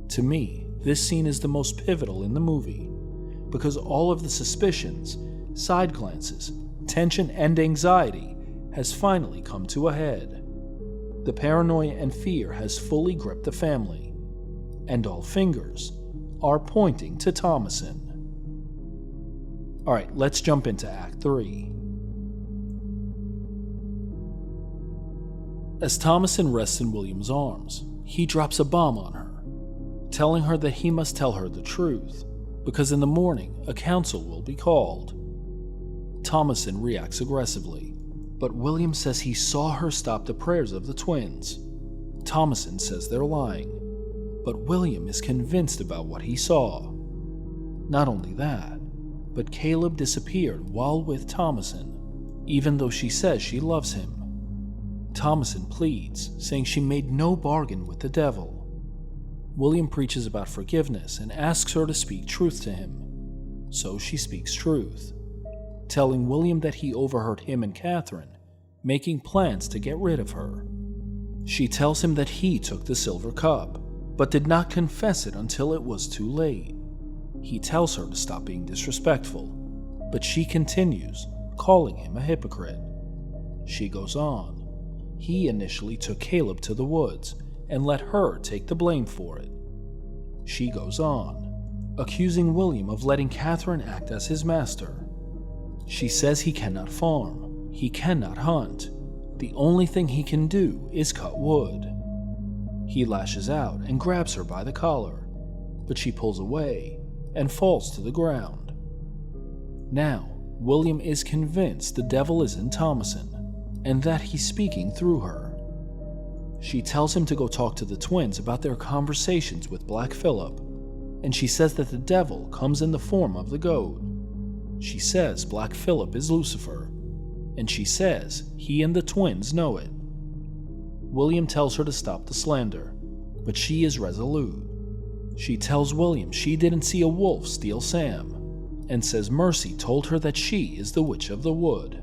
To me, this scene is the most pivotal in the movie because all of the suspicions, side glances, tension, and anxiety has finally come to a head. The paranoia and fear has fully gripped the family, and all fingers are pointing to Thomasin. Alright, let's jump into Act 3. As Thomasin rests in William's arms, he drops a bomb on her, telling her that he must tell her the truth, because in the morning a council will be called. Thomasin reacts aggressively, but William says he saw her stop the prayers of the twins. Thomasin says they're lying, but William is convinced about what he saw. Not only that, but Caleb disappeared while with Thomasin, even though she says she loves him. Thomasin pleads, saying she made no bargain with the devil. William preaches about forgiveness and asks her to speak truth to him. So she speaks truth, telling William that he overheard him and Catherine making plans to get rid of her. She tells him that he took the silver cup, but did not confess it until it was too late. He tells her to stop being disrespectful, but she continues, calling him a hypocrite. She goes on. He initially took Caleb to the woods and let her take the blame for it. She goes on, accusing William of letting Catherine act as his master. She says he cannot farm, he cannot hunt. The only thing he can do is cut wood. He lashes out and grabs her by the collar, but she pulls away and falls to the ground. Now, William is convinced the devil is in Thomasin, and that he's speaking through her. She tells him to go talk to the twins about their conversations with Black Phillip, and she says that the devil comes in the form of the goat. She says Black Phillip is Lucifer, and she says he and the twins know it. William tells her to stop the slander, but she is resolute. She tells William she didn't see a wolf steal Sam, and says Mercy told her that she is the Witch of the Wood.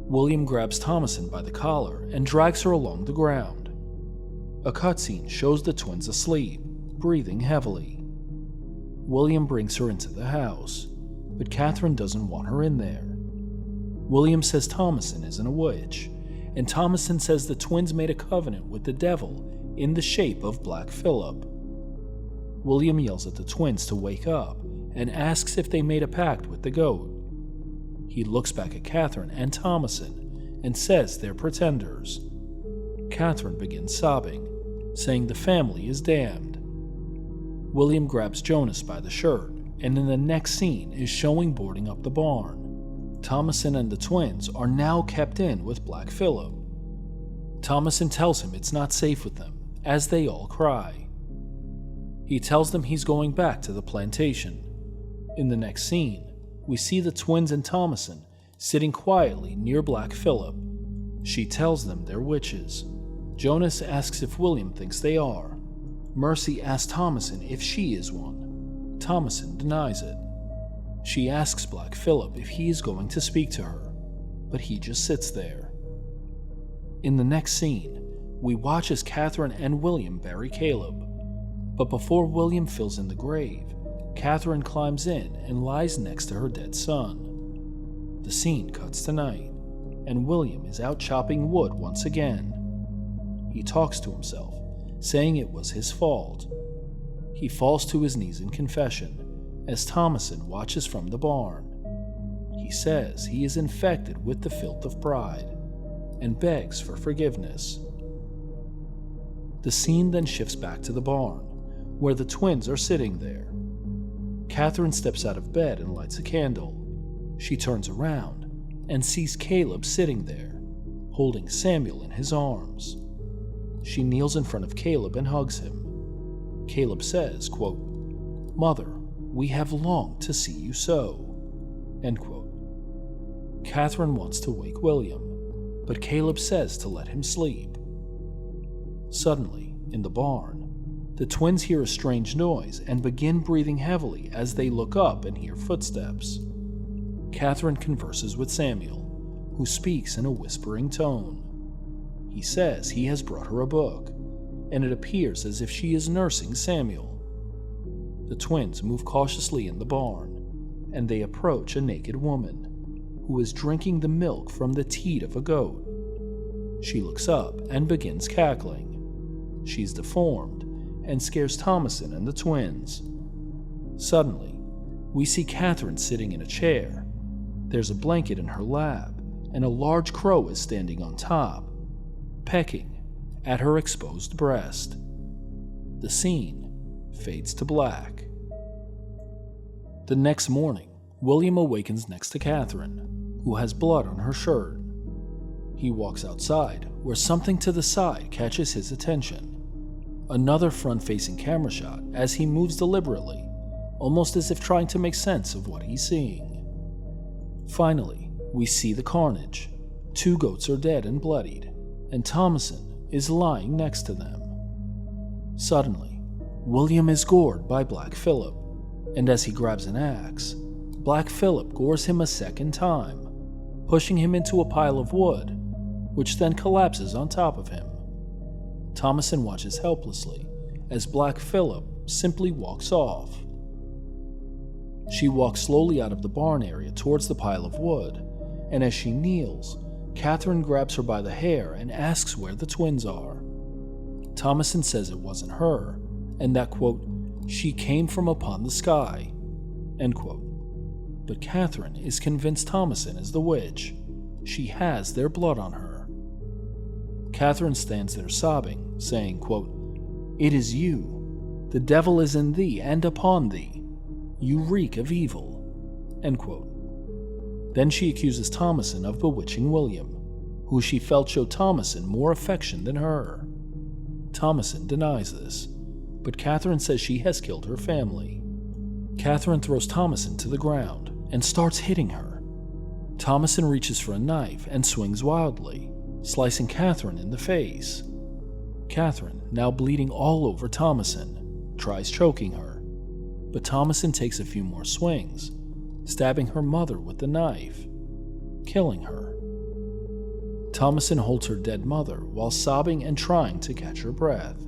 William grabs Thomasin by the collar and drags her along the ground. A cutscene shows the twins asleep, breathing heavily. William brings her into the house, but Catherine doesn't want her in there. William says Thomasin isn't a witch, and Thomasin says the twins made a covenant with the devil in the shape of Black Phillip. William yells at the twins to wake up and asks if they made a pact with the goat. He looks back at Catherine and Thomasin and says they're pretenders. Catherine begins sobbing, saying the family is damned. William grabs Jonas by the shirt, and in the next scene is showing boarding up the barn. Thomasin and the twins are now kept in with Black Phillip. Thomasin tells him it's not safe with them, as they all cry. He tells them he's going back to the plantation. In the next scene, we see the twins and Thomasin sitting quietly near Black Phillip. She tells them they're witches. Jonas asks if William thinks they are. Mercy asks Thomasin if she is one. Thomasin denies it. She asks Black Phillip if he is going to speak to her, but he just sits there. In the next scene, we watch as Catherine and William bury Caleb. But before William fills in the grave, Catherine climbs in and lies next to her dead son. The scene cuts to night, and William is out chopping wood once again. He talks to himself, saying it was his fault. He falls to his knees in confession as Thomasin watches from the barn. He says he is infected with the filth of pride and begs for forgiveness. The scene then shifts back to the barn, where the twins are sitting there. Catherine steps out of bed and lights a candle. She turns around and sees Caleb sitting there, holding Samuel in his arms. She kneels in front of Caleb and hugs him. Caleb says, quote, "Mother, we have longed to see you so," end quote. Catherine wants to wake William, but Caleb says to let him sleep. Suddenly, in the barn, the twins hear a strange noise and begin breathing heavily as they look up and hear footsteps. Catherine converses with Samuel, who speaks in a whispering tone. He says he has brought her a book, and it appears as if she is nursing Samuel. The twins move cautiously in the barn, and they approach a naked woman, who is drinking the milk from the teat of a goat. She looks up and begins cackling. She's deformed and scares Thomasin and the twins. Suddenly, we see Catherine sitting in a chair. There's a blanket in her lap, and a large crow is standing on top, pecking at her exposed breast. The scene fades to black. The next morning, William awakens next to Catherine, who has blood on her shirt. He walks outside, where something to the side catches his attention. Another front-facing camera shot as he moves deliberately, almost as if trying to make sense of what he's seeing. Finally, we see the carnage. 2 goats are dead and bloodied, and Thomasin is lying next to them. Suddenly, William is gored by Black Phillip, and as he grabs an axe, Black Phillip gores him a second time, pushing him into a pile of wood, which then collapses on top of him. Thomasin watches helplessly as Black Phillip simply walks off. She walks slowly out of the barn area towards the pile of wood, and as she kneels, Catherine grabs her by the hair and asks where the twins are. Thomasin says it wasn't her, and that, quote, "she came from upon the sky," end quote. But Catherine is convinced Thomasin is the witch. She has their blood on her. Catherine stands there sobbing, saying, quote, "It is you. The devil is in thee and upon thee. You reek of evil," end quote. Then she accuses Thomasin of bewitching William. who she felt showed Thomason more affection than her. Thomason denies this, but Catherine says she has killed her family. Catherine throws Thomason to the ground and starts hitting her. Thomason reaches for a knife and swings wildly, slicing Catherine in the face. Catherine, now bleeding all over Thomason, tries choking her, but Thomason takes a few more swings, stabbing her mother with the knife, killing her. Thomason holds her dead mother while sobbing and trying to catch her breath.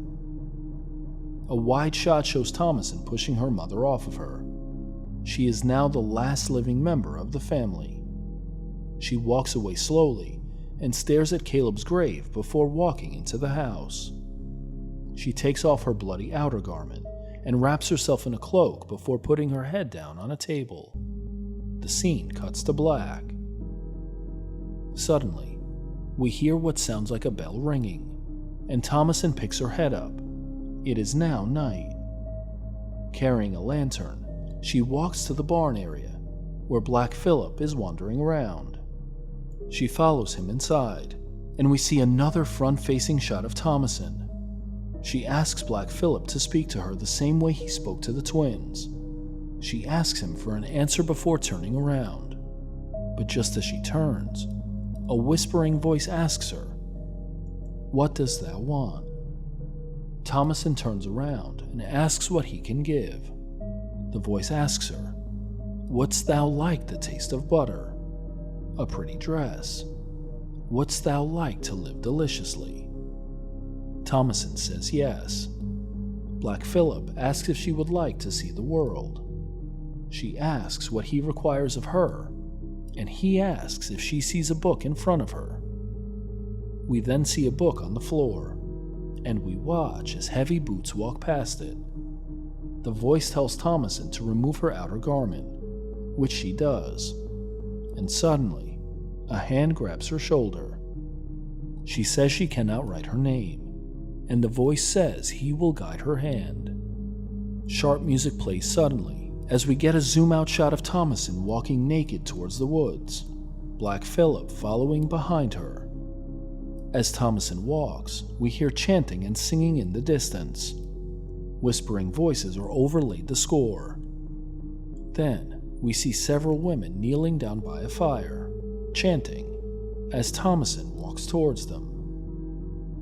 A wide shot shows Thomason pushing her mother off of her. She is now the last living member of the family. She walks away slowly and stares at Caleb's grave before walking into the house. She takes off her bloody outer garment and wraps herself in a cloak before putting her head down on a table. The scene cuts to black. Suddenly, we hear what sounds like a bell ringing, and Thomason picks her head up. It is now night. Carrying a lantern, she walks to the barn area, where Black Phillip is wandering around. She follows him inside, and we see another front-facing shot of Thomason. She asks Black Phillip to speak to her the same way he spoke to the twins. She asks him for an answer before turning around. But just as she turns, a whispering voice asks her, "What does thou want?" Thomason turns around and asks what he can give. The voice asks her, "Wouldst thou like the taste of butter? A pretty dress? Wouldst thou like to live deliciously?" Thomason says yes. Black Phillip asks if she would like to see the world. She asks what he requires of her, and he asks if she sees a book in front of her. We then see a book on the floor, and we watch as heavy boots walk past it. The voice tells Thomason to remove her outer garment, which she does, and suddenly, a hand grabs her shoulder. She says she cannot write her name, and the voice says he will guide her hand. Sharp music plays suddenly as we get a zoom-out shot of Thomason walking naked towards the woods, Black Phillip following behind her. As Thomason walks, we hear chanting and singing in the distance. Whispering voices are overlaid the score. Then, we see several women kneeling down by a fire, chanting, as Thomason walks towards them.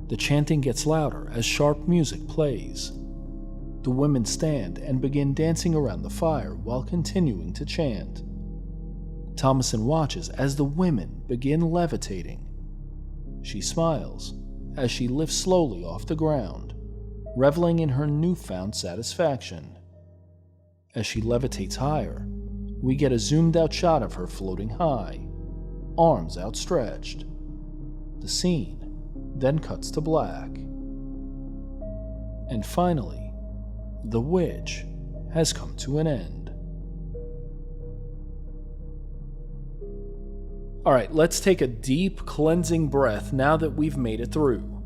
The chanting gets louder as sharp music plays. The women stand and begin dancing around the fire while continuing to chant. Thomason watches as the women begin levitating. She smiles as she lifts slowly off the ground, reveling in her newfound satisfaction. As she levitates higher, we get a zoomed-out shot of her floating high, arms outstretched. The scene then cuts to black. And finally, the witch has come to an end. Alright, let's take a deep, cleansing breath now that we've made it through.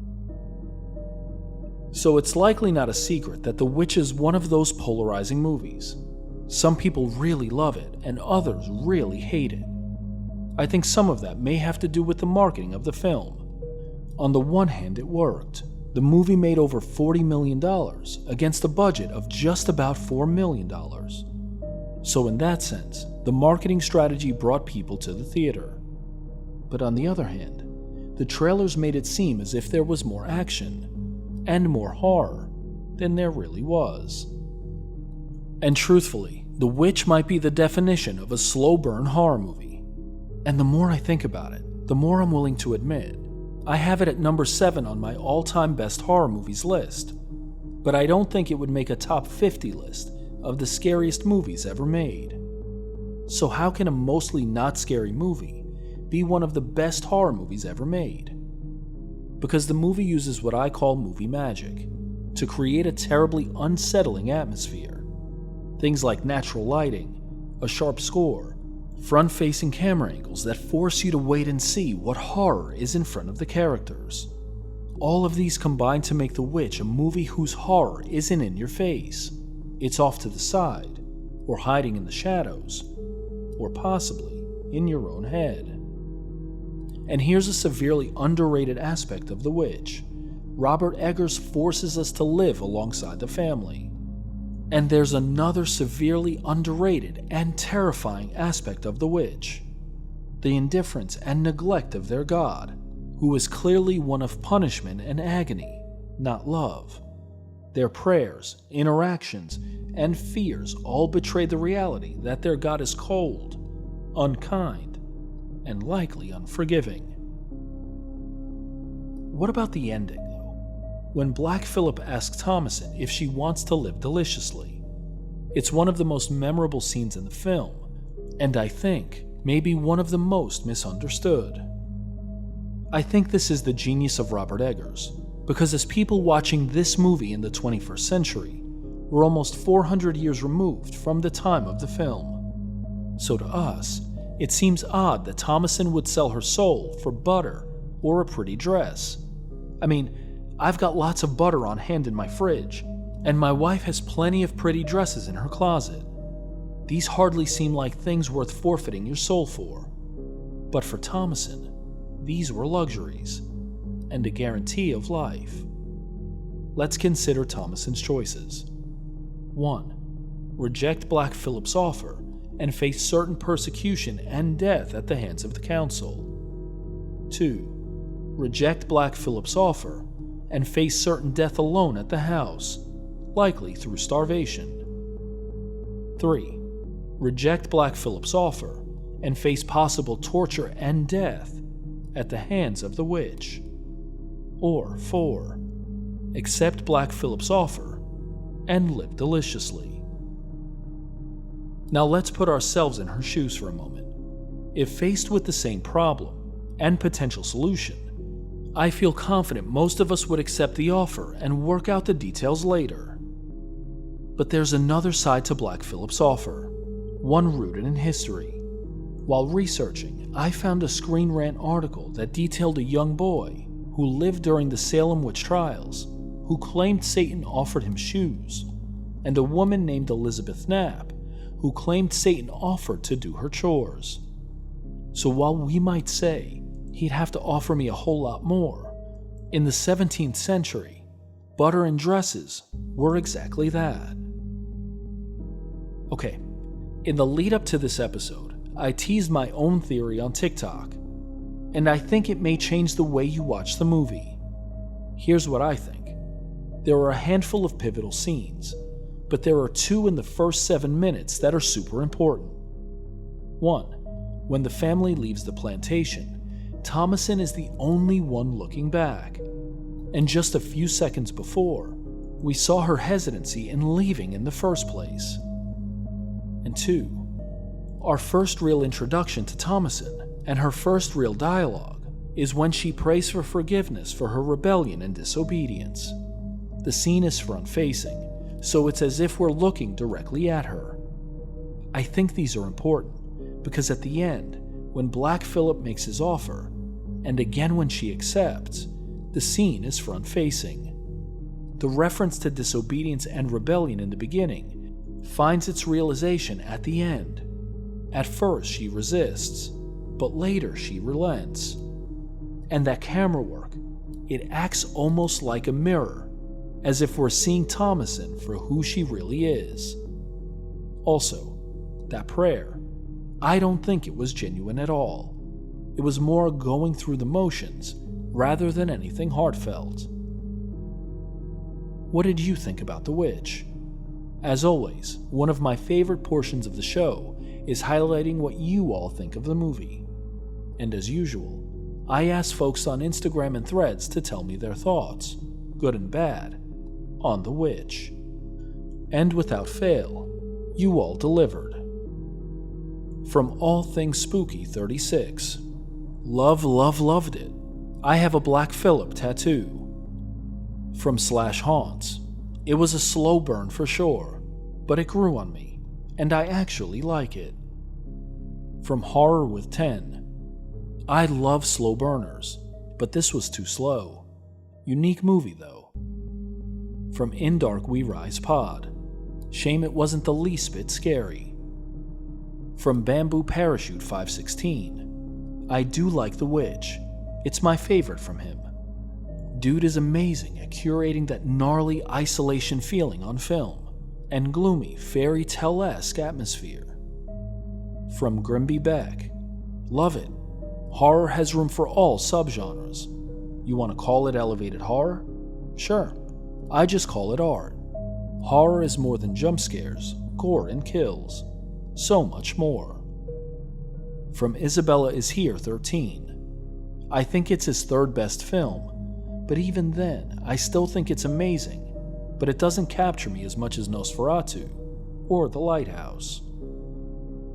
So it's likely not a secret that The Witch is one of those polarizing movies. Some people really love it, and others really hate it. I think some of that may have to do with the marketing of the film. On the one hand, it worked. The movie made over $40 million against a budget of just about $4 million. So in that sense, the marketing strategy brought people to the theater. But on the other hand, the trailers made it seem as if there was more action and more horror than there really was. And truthfully, The Witch might be the definition of a slow burn horror movie. And the more I think about it, the more I'm willing to admit I have it at number 7 on my all-time best horror movies list, but I don't think it would make a top 50 list of the scariest movies ever made. So how can a mostly not scary movie be one of the best horror movies ever made? Because the movie uses what I call movie magic to create a terribly unsettling atmosphere. Things like natural lighting, a sharp score, front-facing camera angles that force you to wait and see what horror is in front of the characters. All of these combine to make The Witch a movie whose horror isn't in your face. It's off to the side, or hiding in the shadows, or possibly in your own head. And here's a severely underrated aspect of The Witch. Robert Eggers forces us to live alongside the family. And there's another severely underrated and terrifying aspect of The Witch. The indifference and neglect of their god, who is clearly one of punishment and agony, not love. Their prayers, interactions, and fears all betray the reality that their god is cold, unkind, and likely unforgiving. What about the ending, though? When Black Phillip asks Thomasin if she wants to live deliciously. It's one of the most memorable scenes in the film, and I think maybe one of the most misunderstood. I think this is the genius of Robert Eggers, because as people watching this movie in the 21st century, we're almost 400 years removed from the time of the film. So to us, it seems odd that Thomasin would sell her soul for butter or a pretty dress. I mean, I've got lots of butter on hand in my fridge, and my wife has plenty of pretty dresses in her closet. These hardly seem like things worth forfeiting your soul for. But for Thomasin, these were luxuries, and a guarantee of life. Let's consider Thomasin's choices. 1. Reject Black Phillip's offer and face certain persecution and death at the hands of the council. 2. Reject Black Phillip's offer and face certain death alone at the house, likely through starvation. 3. Reject Black Phillip's offer and face possible torture and death at the hands of the witch. Or 4. Accept Black Phillip's offer and live deliciously. Now let's put ourselves in her shoes for a moment. If faced with the same problem and potential solution, I feel confident most of us would accept the offer and work out the details later. But there's another side to Black Phillip's offer, one rooted in history. While researching, I found a Screen Rant article that detailed a young boy who lived during the Salem witch trials, who claimed Satan offered him shoes, and a woman named Elizabeth Knapp, who claimed Satan offered to do her chores. So while we might say, he'd have to offer me a whole lot more, in the 17th century, butter and dresses were exactly that. Okay, in the lead up to this episode, I teased my own theory on TikTok, and I think it may change the way you watch the movie. Here's what I think. There are a handful of pivotal scenes, but there are 2 in the first 7 minutes that are super important. 1. When the family leaves the plantation, Thomasin is the only one looking back, and just a few seconds before, we saw her hesitancy in leaving in the first place. And 2. Our first real introduction to Thomasin and her first real dialogue is when she prays for forgiveness for her rebellion and disobedience. The scene is front-facing, so it's as if we're looking directly at her. I think these are important because at the end, when Black Phillip makes his offer, and again when she accepts, the scene is front-facing. The reference to disobedience and rebellion in the beginning finds its realization at the end. At first she resists, but later she relents. And that camera work, it acts almost like a mirror, as if we're seeing Thomasin for who she really is. Also, that prayer, I don't think it was genuine at all. It was more going through the motions rather than anything heartfelt. What did you think about The Witch? As always, one of my favorite portions of the show is highlighting what you all think of the movie. And as usual, I ask folks on Instagram and Threads to tell me their thoughts, good and bad, on The Witch. And without fail, you all delivered. From All Things Spooky 36, loved it. I have a Black Phillip tattoo. From Slash Haunts, it was a slow burn for sure, but it grew on me, and I actually like it. From Horror with 10, I love slow burners, but this was too slow. Unique movie though. From In Dark We Rise Pod, shame it wasn't the least bit scary. From Bamboo Parachute 516, I do like The Witch. It's my favorite from him. Dude is amazing at curating that gnarly isolation feeling on film and gloomy fairy tale-esque atmosphere. From Grimby Beck, love it. Horror has room for all subgenres. You want to call it elevated horror? Sure. I just call it art. Horror is more than jump scares, gore, and kills. So much more. From Isabella Is Here 13. I think it's his third best film, but even then, I still think it's amazing, but it doesn't capture me as much as Nosferatu or The Lighthouse.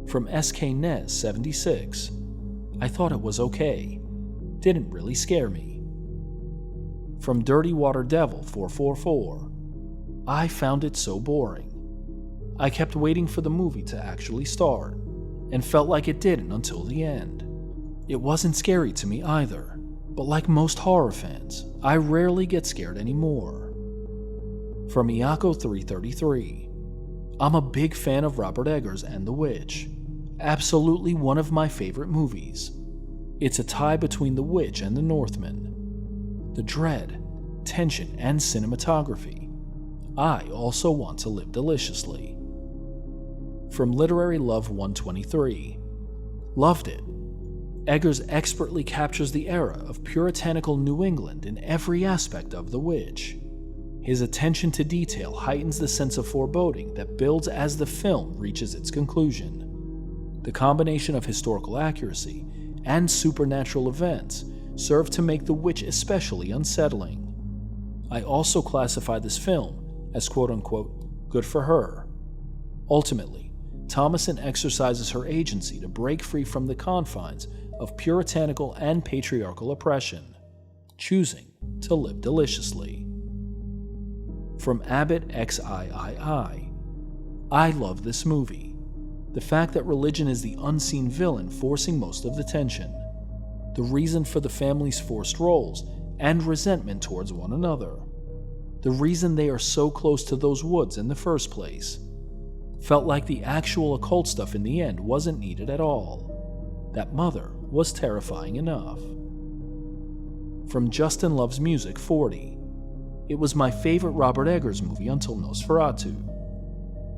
From SK Nez 76. I thought it was okay. Didn't really scare me. From Dirty Water Devil 444. I found it so boring. I kept waiting for the movie to actually start, and felt like it didn't until the end. It wasn't scary to me either, but like most horror fans, I rarely get scared anymore. From Iyako 333. I'm a big fan of Robert Eggers and The Witch. Absolutely one of my favorite movies. It's a tie between The Witch and The Northman. The dread, tension, and cinematography. I also want to live deliciously. From Literary Love 123. Loved it. Eggers expertly captures the era of puritanical New England in every aspect of The Witch. His attention to detail heightens the sense of foreboding that builds as the film reaches its conclusion. The combination of historical accuracy and supernatural events serve to make The Witch especially unsettling. I also classify this film as quote-unquote good for her. Ultimately, Thomason exercises her agency to break free from the confines of puritanical and patriarchal oppression, choosing to live deliciously. From Abbott XIII. I love this movie. The fact that religion is the unseen villain forcing most of the tension. The reason for the family's forced roles and resentment towards one another. The reason they are so close to those woods in the first place. Felt like the actual occult stuff in the end wasn't needed at all. That mother was terrifying enough. From Justin Loves Music 40. It was my favorite Robert Eggers movie until Nosferatu.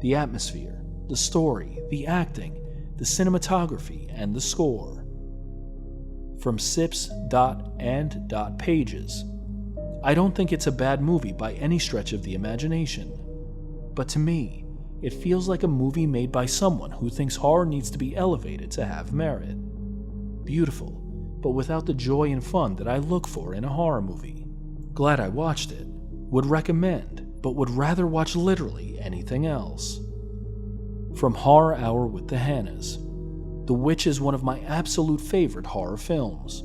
The atmosphere, the story, the acting, the cinematography, and the score. From Sips.and.Pages. I don't think it's a bad movie by any stretch of the imagination, but to me, it feels like a movie made by someone who thinks horror needs to be elevated to have merit. Beautiful, but without the joy and fun that I look for in a horror movie. Glad I watched it. Would recommend, but would rather watch literally anything else. From Horror Hour with the Hannahs. The Witch is one of my absolute favorite horror films.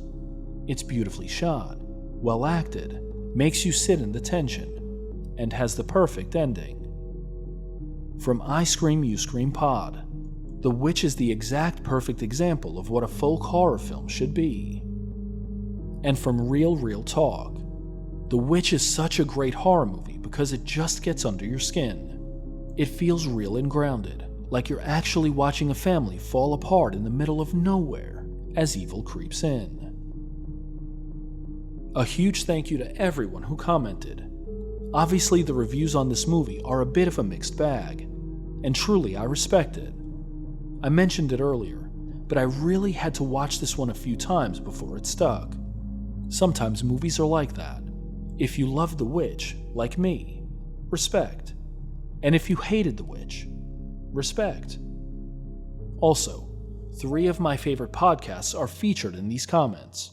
It's beautifully shot, well acted, makes you sit in the tension, and has the perfect ending. From I Scream You Scream Pod. The Witch is the exact perfect example of what a folk horror film should be. And from Real Talk. The Witch is such a great horror movie because it just gets under your skin. It feels real and grounded, like you're actually watching a family fall apart in the middle of nowhere as evil creeps in. A huge thank you to everyone who commented. Obviously, the reviews on this movie are a bit of a mixed bag, and truly I respect it. I mentioned it earlier, but I really had to watch this one a few times before it stuck. Sometimes movies are like that. If you loved The Witch, like me, respect. And if you hated The Witch, respect. Also, 3 of my favorite podcasts are featured in these comments.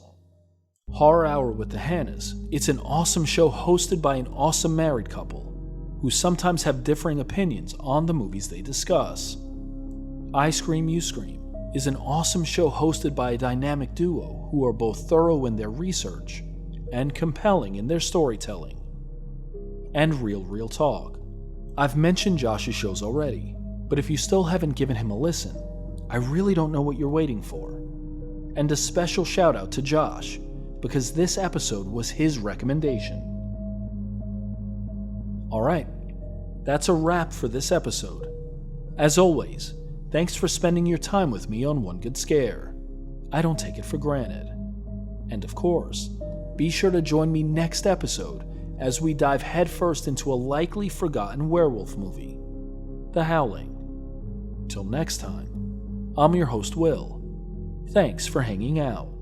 Horror Hour with the Hannahs. It's an awesome show hosted by an awesome married couple who sometimes have differing opinions on the movies they discuss. I Scream You Scream is an awesome show hosted by a dynamic duo who are both thorough in their research and compelling in their storytelling. And Real Talk. I've mentioned Josh's shows already, but if you still haven't given him a listen, I really don't know what you're waiting for. And a special shout out to Josh, because this episode was his recommendation. Alright, that's a wrap for this episode. As always, thanks for spending your time with me on One Good Scare. I don't take it for granted. And of course, be sure to join me next episode as we dive headfirst into a likely forgotten werewolf movie, The Howling. Till next time, I'm your host, Will. Thanks for hanging out.